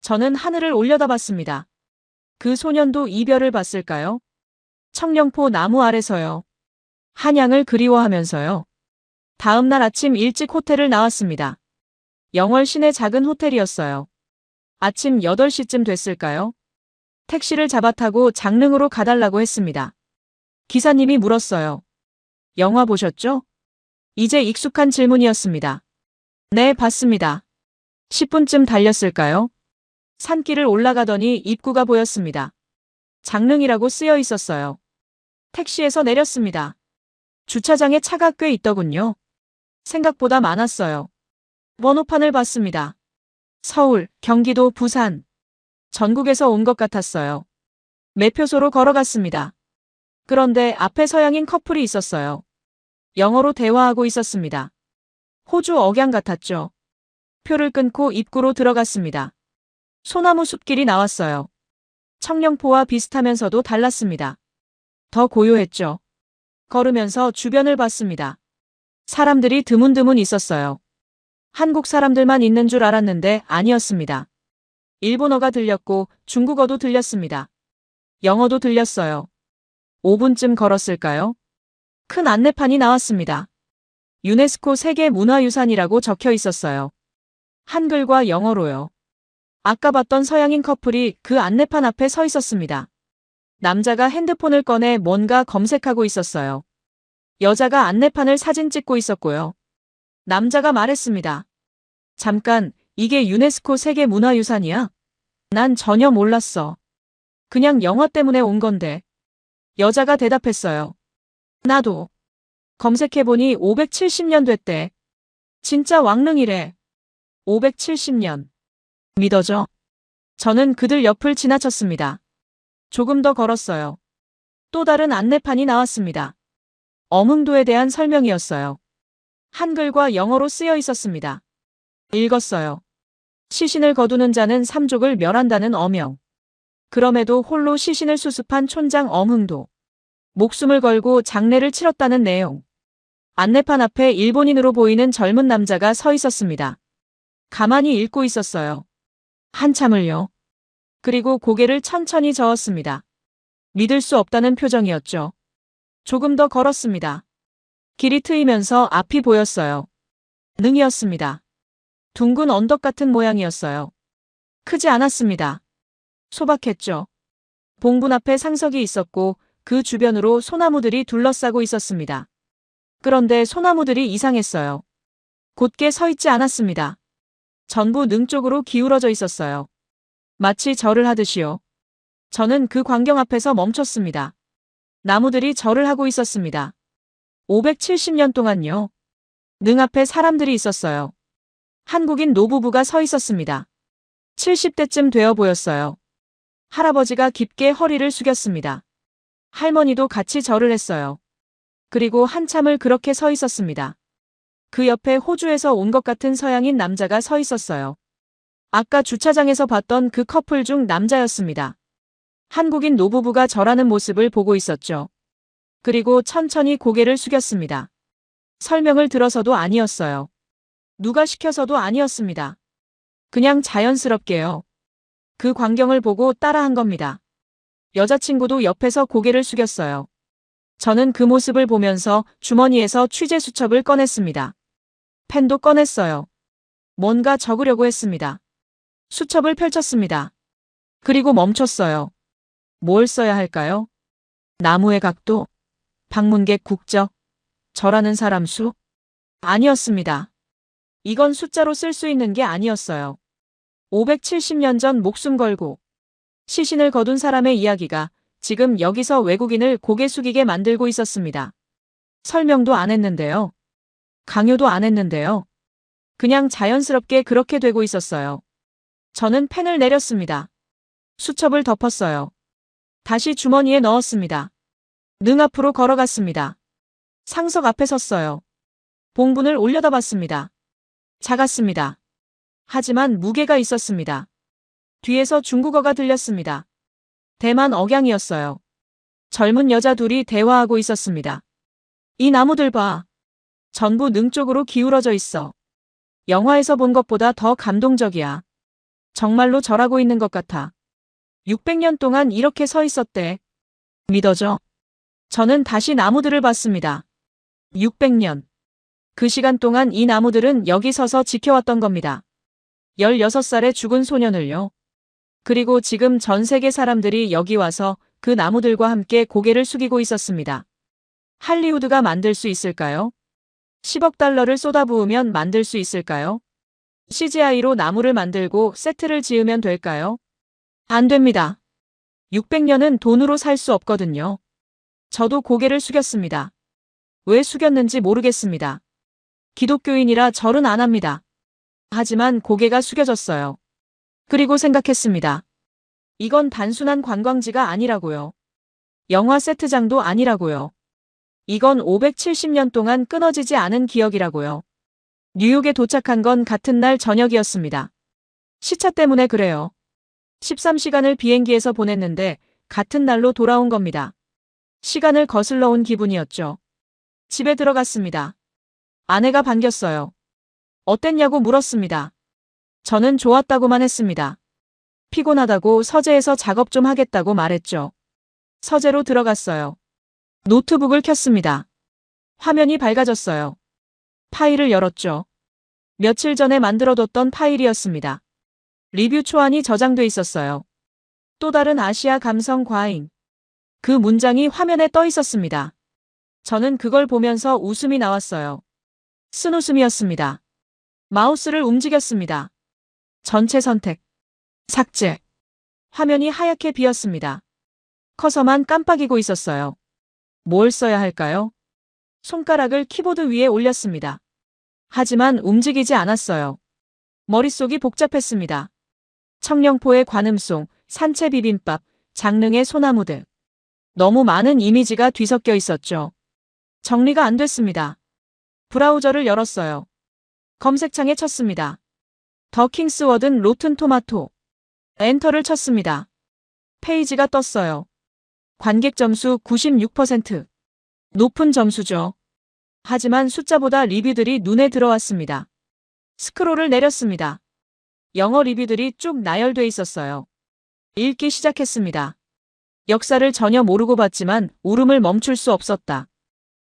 저는 하늘을 올려다봤습니다. 그 소년도 이 별을 봤을까요? 청령포 나무 아래서요. 한양을 그리워하면서요. 다음 날 아침 일찍 호텔을 나왔습니다. 영월 시내 작은 호텔이었어요. 아침 8시쯤 됐을까요? 택시를 잡아 타고 장릉으로 가달라고 했습니다. 기사님이 물었어요. 영화 보셨죠? 이제 익숙한 질문이었습니다. 네, 봤습니다. 10분쯤 달렸을까요? 산길을 올라가더니 입구가 보였습니다. 장릉이라고 쓰여 있었어요. 택시에서 내렸습니다. 주차장에 차가 꽤 있더군요. 생각보다 많았어요. 번호판을 봤습니다. 서울, 경기도, 부산. 전국에서 온 것 같았어요. 매표소로 걸어갔습니다. 그런데 앞에 서양인 커플이 있었어요. 영어로 대화하고 있었습니다. 호주 억양 같았죠. 표를 끊고 입구로 들어갔습니다. 소나무 숲길이 나왔어요. 청령포와 비슷하면서도 달랐습니다. 더 고요했죠. 걸으면서 주변을 봤습니다. 사람들이 드문드문 있었어요. 한국 사람들만 있는 줄 알았는데 아니었습니다. 일본어가 들렸고 중국어도 들렸습니다. 영어도 들렸어요. 5분쯤 걸었을까요? 큰 안내판이 나왔습니다. 유네스코 세계문화유산이라고 적혀 있었어요. 한글과 영어로요. 아까 봤던 서양인 커플이 그 안내판 앞에 서 있었습니다. 남자가 핸드폰을 꺼내 뭔가 검색하고 있었어요. 여자가 안내판을 사진 찍고 있었고요. 남자가 말했습니다. 잠깐, 이게 유네스코 세계문화유산이야? 난 전혀 몰랐어. 그냥 영화 때문에 온 건데. 여자가 대답했어요. 나도. 검색해보니 570년 됐대. 진짜 왕릉이래. 570년. 믿어져? 저는 그들 옆을 지나쳤습니다. 조금 더 걸었어요. 또 다른 안내판이 나왔습니다. 엄흥도에 대한 설명이었어요. 한글과 영어로 쓰여 있었습니다. 읽었어요. 시신을 거두는 자는 삼족을 멸한다는 어명. 그럼에도 홀로 시신을 수습한 촌장 엄흥도 목숨을 걸고 장례를 치렀다는 내용. 안내판 앞에 일본인으로 보이는 젊은 남자가 서 있었습니다. 가만히 읽고 있었어요. 한참을요. 그리고 고개를 천천히 저었습니다. 믿을 수 없다는 표정이었죠. 조금 더 걸었습니다. 길이 트이면서 앞이 보였어요. 능이었습니다. 둥근 언덕 같은 모양이었어요. 크지 않았습니다. 소박했죠. 봉분 앞에 상석이 있었고 그 주변으로 소나무들이 둘러싸고 있었습니다. 그런데 소나무들이 이상했어요. 곧게 서 있지 않았습니다. 전부 능 쪽으로 기울어져 있었어요. 마치 절을 하듯이요. 저는 그 광경 앞에서 멈췄습니다. 나무들이 절을 하고 있었습니다. 570년 동안요. 능 앞에 사람들이 있었어요. 한국인 노부부가 서 있었습니다. 70대쯤 되어 보였어요. 할아버지가 깊게 허리를 숙였습니다. 할머니도 같이 절을 했어요. 그리고 한참을 그렇게 서 있었습니다. 그 옆에 호주에서 온 것 같은 서양인 남자가 서 있었어요. 아까 주차장에서 봤던 그 커플 중 남자였습니다. 한국인 노부부가 절하는 모습을 보고 있었죠. 그리고 천천히 고개를 숙였습니다. 설명을 들어서도 아니었어요. 누가 시켜서도 아니었습니다. 그냥 자연스럽게요. 그 광경을 보고 따라한 겁니다. 여자친구도 옆에서 고개를 숙였어요. 저는 그 모습을 보면서 주머니에서 취재 수첩을 꺼냈습니다. 펜도 꺼냈어요. 뭔가 적으려고 했습니다. 수첩을 펼쳤습니다. 그리고 멈췄어요. 뭘 써야 할까요? 나무의 각도? 방문객 국적? 절하는 사람 수? 아니었습니다. 이건 숫자로 쓸 수 있는 게 아니었어요. 570년 전 목숨 걸고 시신을 거둔 사람의 이야기가 지금 여기서 외국인을 고개 숙이게 만들고 있었습니다. 설명도 안 했는데요. 강요도 안 했는데요. 그냥 자연스럽게 그렇게 되고 있었어요. 저는 펜을 내렸습니다. 수첩을 덮었어요. 다시 주머니에 넣었습니다. 능 앞으로 걸어갔습니다. 상석 앞에 섰어요. 봉분을 올려다봤습니다. 작았습니다. 하지만 무게가 있었습니다. 뒤에서 중국어가 들렸습니다. 대만 억양이었어요. 젊은 여자 둘이 대화하고 있었습니다. 이 나무들 봐. 전부 능 쪽으로 기울어져 있어. 영화에서 본 것보다 더 감동적이야. 정말로 절하고 있는 것 같아. 600년 동안 이렇게 서 있었대. 믿어져? 저는 다시 나무들을 봤습니다. 600년. 그 시간 동안 이 나무들은 여기 서서 지켜왔던 겁니다. 16살의 죽은 소년을요. 그리고 지금 전 세계 사람들이 여기 와서 그 나무들과 함께 고개를 숙이고 있었습니다. 할리우드가 만들 수 있을까요? 10억 달러를 쏟아부으면 만들 수 있을까요? CGI로 나무를 만들고 세트를 지으면 될까요? 안 됩니다. 600년은 돈으로 살 수 없거든요. 저도 고개를 숙였습니다. 왜 숙였는지 모르겠습니다. 기독교인이라 절은 안 합니다. 하지만 고개가 숙여졌어요. 그리고 생각했습니다. 이건 단순한 관광지가 아니라고요. 영화 세트장도 아니라고요. 이건 570년 동안 끊어지지 않은 기억이라고요. 뉴욕에 도착한 건 같은 날 저녁이었습니다. 시차 때문에 그래요. 13시간을 비행기에서 보냈는데 같은 날로 돌아온 겁니다. 시간을 거슬러 온 기분이었죠. 집에 들어갔습니다. 아내가 반겼어요. 어땠냐고 물었습니다. 저는 좋았다고만 했습니다. 피곤하다고 서재에서 작업 좀 하겠다고 말했죠. 서재로 들어갔어요. 노트북을 켰습니다. 화면이 밝아졌어요. 파일을 열었죠. 며칠 전에 만들어뒀던 파일이었습니다. 리뷰 초안이 저장돼 있었어요. 또 다른 아시아 감성 과잉. 그 문장이 화면에 떠 있었습니다. 저는 그걸 보면서 웃음이 나왔어요. 쓴웃음이었습니다. 마우스를 움직였습니다. 전체 선택. 삭제. 화면이 하얗게 비었습니다. 커서만 깜빡이고 있었어요. 뭘 써야 할까요? 손가락을 키보드 위에 올렸습니다. 하지만 움직이지 않았어요. 머릿속이 복잡했습니다. 청령포의 관음송, 산채 비빔밥, 장릉의 소나무들. 너무 많은 이미지가 뒤섞여 있었죠. 정리가 안 됐습니다. 브라우저를 열었어요. 검색창에 쳤습니다. 더 킹스워든 로튼 토마토. 엔터를 쳤습니다. 페이지가 떴어요. 관객 점수 96%. 높은 점수죠. 하지만 숫자보다 리뷰들이 눈에 들어왔습니다. 스크롤을 내렸습니다. 영어 리뷰들이 쭉 나열돼 있었어요. 읽기 시작했습니다. 역사를 전혀 모르고 봤지만 울음을 멈출 수 없었다.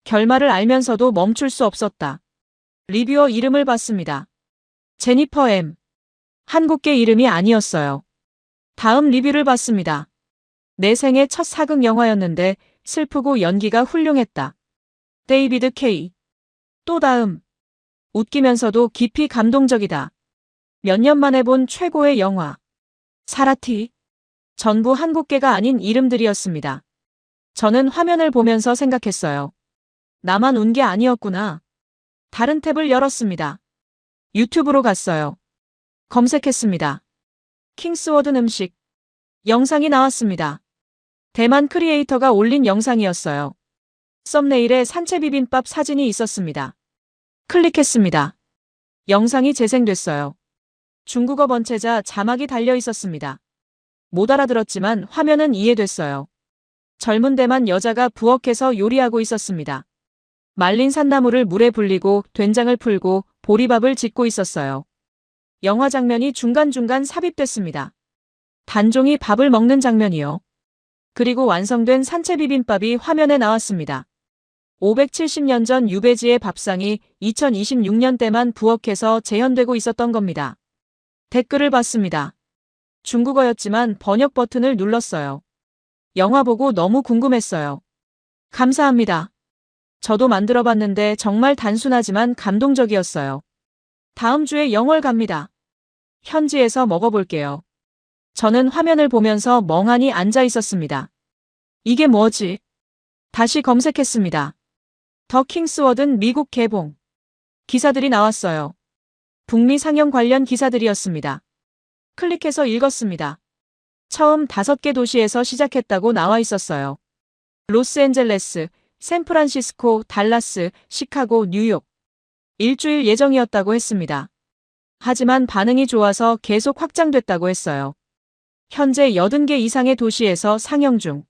결말을 알면서도 멈출 수 없었다. 리뷰어 이름을 봤습니다. 제니퍼 M. 한국계 이름이 아니었어요. 다음 리뷰를 봤습니다. 내 생애 첫 사극 영화였는데 슬프고 연기가 훌륭했다. 데이비드 K. 또 다음. 웃기면서도 깊이 감동적이다. 몇 년 만에 본 최고의 영화. 사라티. 전부 한국계가 아닌 이름들이었습니다. 저는 화면을 보면서 생각했어요. 나만 운 게 아니었구나. 다른 탭을 열었습니다. 유튜브로 갔어요. 검색했습니다. 킹스워든 음식. 영상이 나왔습니다. 대만 크리에이터가 올린 영상이었어요. 썸네일에 산채 비빔밥 사진이 있었습니다. 클릭했습니다. 영상이 재생됐어요. 중국어 번체자 자막이 달려 있었습니다. 못 알아들었지만 화면은 이해됐어요. 젊은 대만 여자가 부엌에서 요리하고 있었습니다. 말린 산나물을 물에 불리고 된장을 풀고 보리밥을 짓고 있었어요. 영화 장면이 중간중간 삽입됐습니다. 단종이 밥을 먹는 장면이요. 그리고 완성된 산채 비빔밥이 화면에 나왔습니다. 570년 전 유배지의 밥상이 2026년 때만 부엌에서 재현되고 있었던 겁니다. 댓글을 봤습니다. 중국어였지만 번역 버튼을 눌렀어요. 영화 보고 너무 궁금했어요. 감사합니다. 저도 만들어봤는데 정말 단순하지만 감동적이었어요. 다음 주에 영월 갑니다. 현지에서 먹어볼게요. 저는 화면을 보면서 멍하니 앉아 있었습니다. 이게 뭐지? 다시 검색했습니다. 더 킹스워든 미국 개봉. 기사들이 나왔어요. 북미 상영 관련 기사들이었습니다. 클릭해서 읽었습니다. 처음 5개 도시에서 시작했다고 나와 있었어요. 로스앤젤레스, 샌프란시스코, 달라스, 시카고, 뉴욕. 일주일 예정이었다고 했습니다. 하지만 반응이 좋아서 계속 확장됐다고 했어요. 현재 80개 이상의 도시에서 상영 중.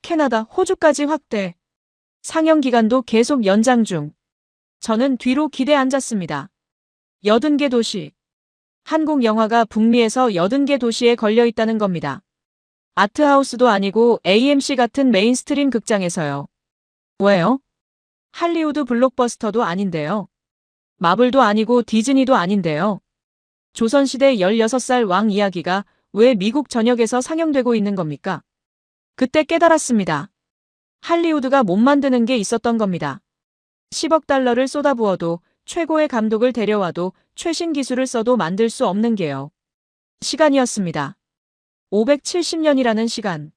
캐나다, 호주까지 확대. 상영 기간도 계속 연장 중. 저는 뒤로 기대 앉았습니다. 80개 도시. 한국 영화가 북미에서 80개 도시에 걸려 있다는 겁니다. 아트하우스도 아니고 AMC 같은 메인스트림 극장에서요. 왜요? 할리우드 블록버스터도 아닌데요. 마블도 아니고 디즈니도 아닌데요. 조선시대 16살 왕 이야기가 왜 미국 전역에서 상영되고 있는 겁니까? 그때 깨달았습니다. 할리우드가 못 만드는 게 있었던 겁니다. 10억 달러를 쏟아부어도 최고의 감독을 데려와도 최신 기술을 써도 만들 수 없는 게요. 시간이었습니다. 570년이라는 시간.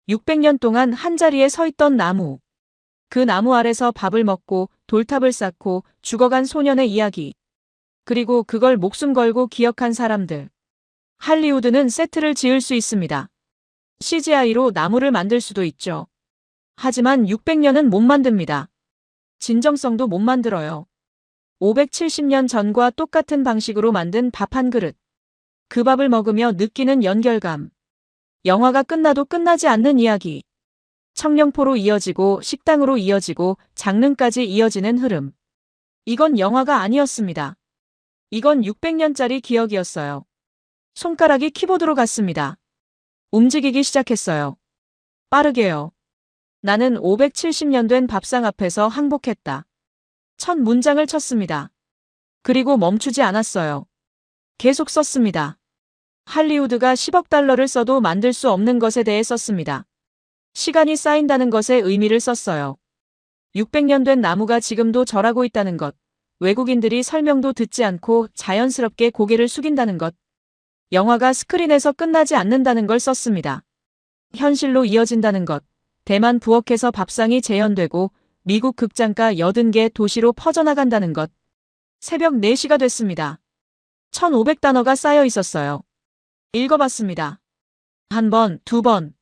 600년 동안 한자리에 서 있던 나무. 그 나무 아래서 밥을 먹고 돌탑을 쌓고 죽어간 소년의 이야기. 그리고 그걸 목숨 걸고 기억한 사람들. 할리우드는 세트를 지을 수 있습니다. CGI로 나무를 만들 수도 있죠. 하지만 600년은 못 만듭니다. 진정성도 못 만들어요. 570년 전과 똑같은 방식으로 만든 밥 한 그릇. 그 밥을 먹으며 느끼는 연결감. 영화가 끝나도 끝나지 않는 이야기. 청룡포로 이어지고 식당으로 이어지고 장릉까지 이어지는 흐름. 이건 영화가 아니었습니다. 이건 600년짜리 기억이었어요. 손가락이 키보드로 갔습니다. 움직이기 시작했어요. 빠르게요. 나는 570년 된 밥상 앞에서 항복했다. 첫 문장을 쳤습니다. 그리고 멈추지 않았어요. 계속 썼습니다. 할리우드가 10억 달러를 써도 만들 수 없는 것에 대해 썼습니다. 시간이 쌓인다는 것에 의미를 썼어요. 600년 된 나무가 지금도 절하고 있다는 것. 외국인들이 설명도 듣지 않고 자연스럽게 고개를 숙인다는 것. 영화가 스크린에서 끝나지 않는다는 걸 썼습니다. 현실로 이어진다는 것. 대만 부엌에서 밥상이 재현되고 미국 극장가 80개 도시로 퍼져나간다는 것. 새벽 4시가 됐습니다. 1500단어가 쌓여 있었어요. 읽어봤습니다. 한 번, 두 번.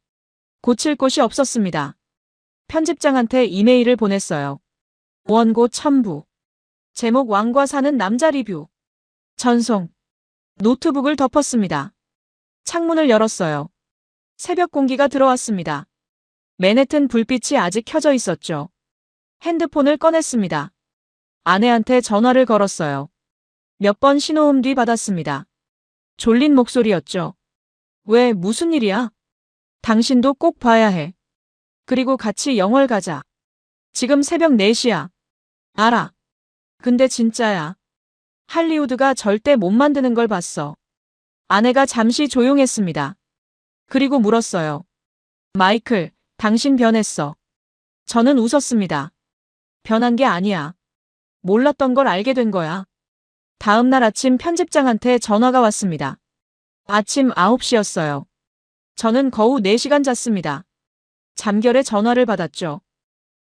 고칠 곳이 없었습니다. 편집장한테 이메일을 보냈어요. 원고 첨부. 제목 왕과 사는 남자 리뷰. 전송. 노트북을 덮었습니다. 창문을 열었어요. 새벽 공기가 들어왔습니다. 맨해튼 불빛이 아직 켜져 있었죠. 핸드폰을 꺼냈습니다. 아내한테 전화를 걸었어요. 몇 번 신호음 뒤 받았습니다. 졸린 목소리였죠. 왜, 무슨 일이야? 당신도 꼭 봐야 해. 그리고 같이 영월 가자. 지금 새벽 4시야. 알아. 근데 진짜야. 할리우드가 절대 못 만드는 걸 봤어. 아내가 잠시 조용했습니다. 그리고 물었어요. 마이클, 당신 변했어. 저는 웃었습니다. 변한 게 아니야. 몰랐던 걸 알게 된 거야. 다음 날 아침 편집장한테 전화가 왔습니다. 아침 9시였어요. 저는 거우 4시간 잤습니다. 잠결에 전화를 받았죠.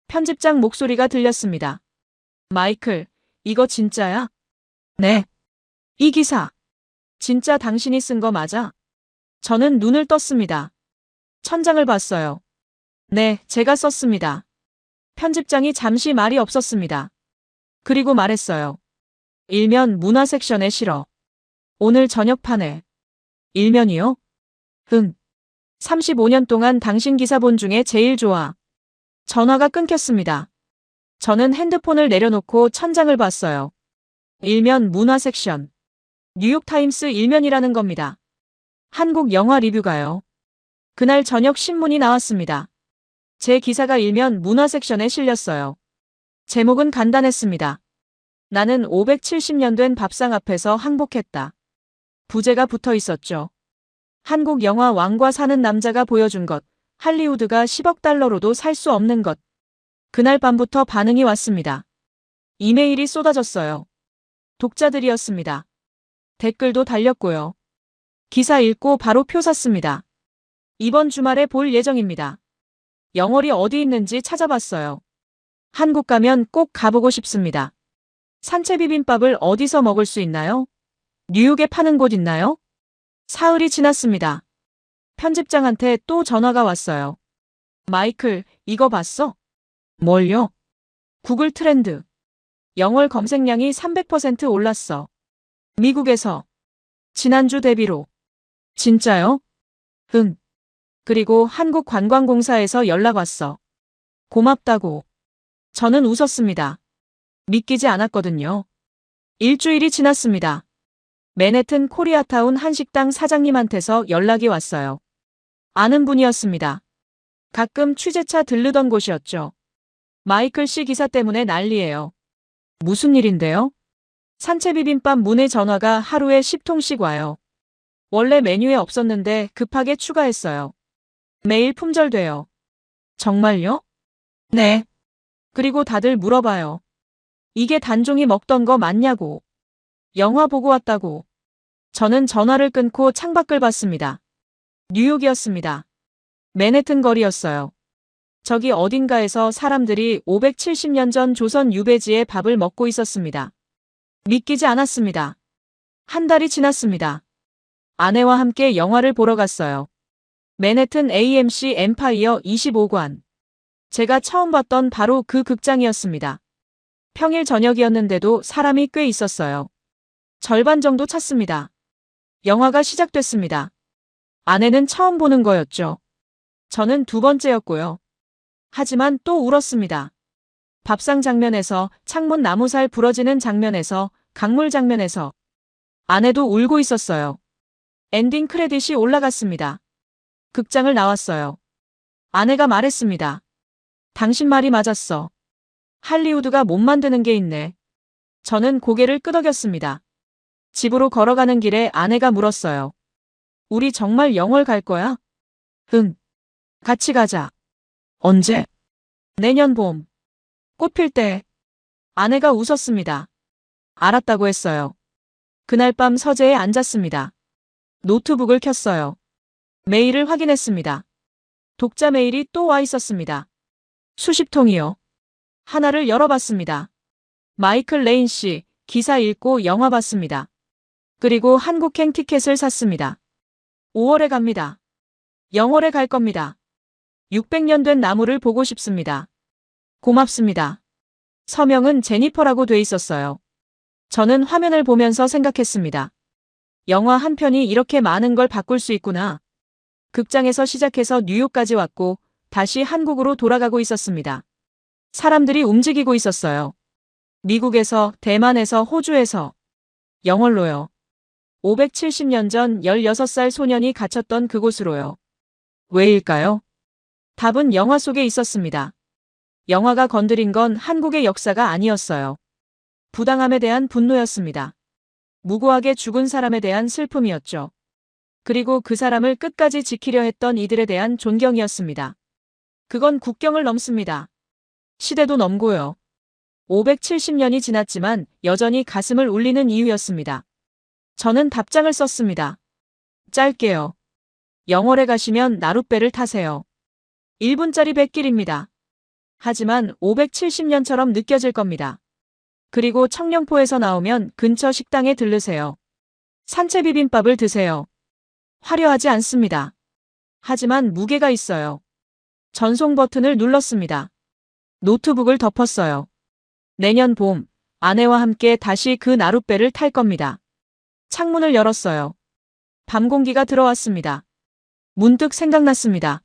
편집장 목소리가 들렸습니다. 마이클, 이거 진짜야? 네. 이 기사. 진짜 당신이 쓴 거 맞아? 저는 눈을 떴습니다. 천장을 봤어요. 네, 제가 썼습니다. 편집장이 잠시 말이 없었습니다. 그리고 말했어요. 일면 문화 섹션에 실어. 오늘 저녁판에. 일면이요? 응. 35년 동안 당신 기사 본 중에 제일 좋아. 전화가 끊겼습니다. 저는 핸드폰을 내려놓고 천장을 봤어요. 일면 문화 섹션. 뉴욕타임스 일면이라는 겁니다. 한국 영화 리뷰가요. 그날 저녁 신문이 나왔습니다. 제 기사가 일면 문화 섹션에 실렸어요. 제목은 간단했습니다. 나는 570년 된 밥상 앞에서 항복했다. 부제가 붙어 있었죠. 한국 영화 왕과 사는 남자가 보여준 것, 할리우드가 10억 달러로도 살 수 없는 것. 그날 밤부터 반응이 왔습니다. 이메일이 쏟아졌어요. 독자들이었습니다. 댓글도 달렸고요. 기사 읽고 바로 표 샀습니다. 이번 주말에 볼 예정입니다. 영월이 어디 있는지 찾아봤어요. 한국 가면 꼭 가보고 싶습니다. 산채 비빔밥을 어디서 먹을 수 있나요? 뉴욕에 파는 곳 있나요? 사흘이 지났습니다. 편집장한테 또 전화가 왔어요. 마이클, 이거 봤어? 뭘요? 구글 트렌드. 영월 검색량이 300% 올랐어. 미국에서. 지난주 대비로. 진짜요? 응. 그리고 한국관광공사에서 연락 왔어. 고맙다고. 저는 웃었습니다. 믿기지 않았거든요. 일주일이 지났습니다. 맨해튼 코리아타운 한식당 사장님한테서 연락이 왔어요. 아는 분이었습니다. 가끔 취재차 들르던 곳이었죠. 마이클 씨 기사 때문에 난리예요. 무슨 일인데요? 산채비빔밥 문의 전화가 하루에 10통씩 와요. 원래 메뉴에 없었는데 급하게 추가했어요. 매일 품절돼요. 정말요? 네. 그리고 다들 물어봐요. 이게 단종이 먹던 거 맞냐고. 영화 보고 왔다고. 저는 전화를 끊고 창밖을 봤습니다. 뉴욕이었습니다. 맨해튼 거리였어요. 저기 어딘가에서 사람들이 570년 전 조선 유배지의 밥을 먹고 있었습니다. 믿기지 않았습니다. 한 달이 지났습니다. 아내와 함께 영화를 보러 갔어요. 맨해튼 AMC 엠파이어 25관. 제가 처음 봤던 바로 그 극장이었습니다. 평일 저녁이었는데도 사람이 꽤 있었어요. 절반 정도 찼습니다. 영화가 시작됐습니다. 아내는 처음 보는 거였죠. 저는 두 번째였고요. 하지만 또 울었습니다. 밥상 장면에서, 창문 나무살 부러지는 장면에서, 강물 장면에서. 아내도 울고 있었어요. 엔딩 크레딧이 올라갔습니다. 극장을 나왔어요. 아내가 말했습니다. 당신 말이 맞았어. 할리우드가 못 만드는 게 있네. 저는 고개를 끄덕였습니다. 집으로 걸어가는 길에 아내가 물었어요. 우리 정말 영월 갈 거야? 응. 같이 가자. 언제? 내년 봄. 꽃 필 때. 아내가 웃었습니다. 알았다고 했어요. 그날 밤 서재에 앉았습니다. 노트북을 켰어요. 메일을 확인했습니다. 독자 메일이 또 와 있었습니다. 수십 통이요. 하나를 열어봤습니다. 마이클 레인 씨, 기사 읽고 영화 봤습니다. 그리고 한국행 티켓을 샀습니다. 5월에 갑니다. 영월에 갈 겁니다. 600년 된 나무를 보고 싶습니다. 고맙습니다. 서명은 제니퍼라고 돼 있었어요. 저는 화면을 보면서 생각했습니다. 영화 한 편이 이렇게 많은 걸 바꿀 수 있구나. 극장에서 시작해서 뉴욕까지 왔고 다시 한국으로 돌아가고 있었습니다. 사람들이 움직이고 있었어요. 미국에서, 대만에서, 호주에서. 영월로요. 570년 전 16살 소년이 갇혔던 그곳으로요. 왜일까요? 답은 영화 속에 있었습니다. 영화가 건드린 건 한국의 역사가 아니었어요. 부당함에 대한 분노였습니다. 무고하게 죽은 사람에 대한 슬픔이었죠. 그리고 그 사람을 끝까지 지키려 했던 이들에 대한 존경이었습니다. 그건 국경을 넘습니다. 시대도 넘고요. 570년이 지났지만 여전히 가슴을 울리는 이유였습니다. 저는 답장을 썼습니다. 짧게요. 영월에 가시면 나룻배를 타세요. 1분짜리 뱃길입니다. 하지만 570년처럼 느껴질 겁니다. 그리고 청령포에서 나오면 근처 식당에 들르세요. 산채 비빔밥을 드세요. 화려하지 않습니다. 하지만 무게가 있어요. 전송 버튼을 눌렀습니다. 노트북을 덮었어요. 내년 봄, 아내와 함께 다시 그 나룻배를 탈 겁니다. 창문을 열었어요. 밤 공기가 들어왔습니다. 문득 생각났습니다.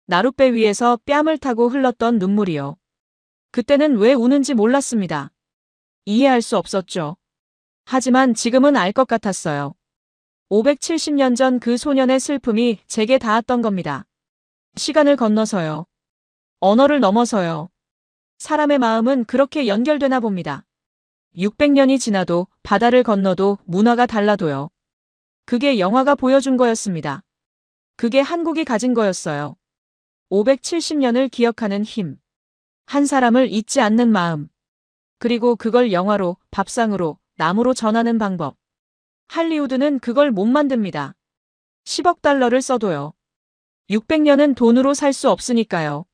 나룻배 위에서 뺨을 타고 흘렀던 눈물이요. 그때는 왜 우는지 몰랐습니다. 이해할 수 없었죠. 하지만 지금은 알 것 같았어요. 570년 전 그 소년의 슬픔이 제게 닿았던 겁니다. 시간을 건너서요. 언어를 넘어서요. 사람의 마음은 그렇게 연결되나 봅니다. 600년이 지나도 바다를 건너도 문화가 달라도요. 그게 영화가 보여준 거였습니다. 그게 한국이 가진 거였어요. 570년을 기억하는 힘. 한 사람을 잊지 않는 마음. 그리고 그걸 영화로, 밥상으로, 나무로 전하는 방법. 할리우드는 그걸 못 만듭니다. 10억 달러를 써도요. 600년은 돈으로 살 수 없으니까요.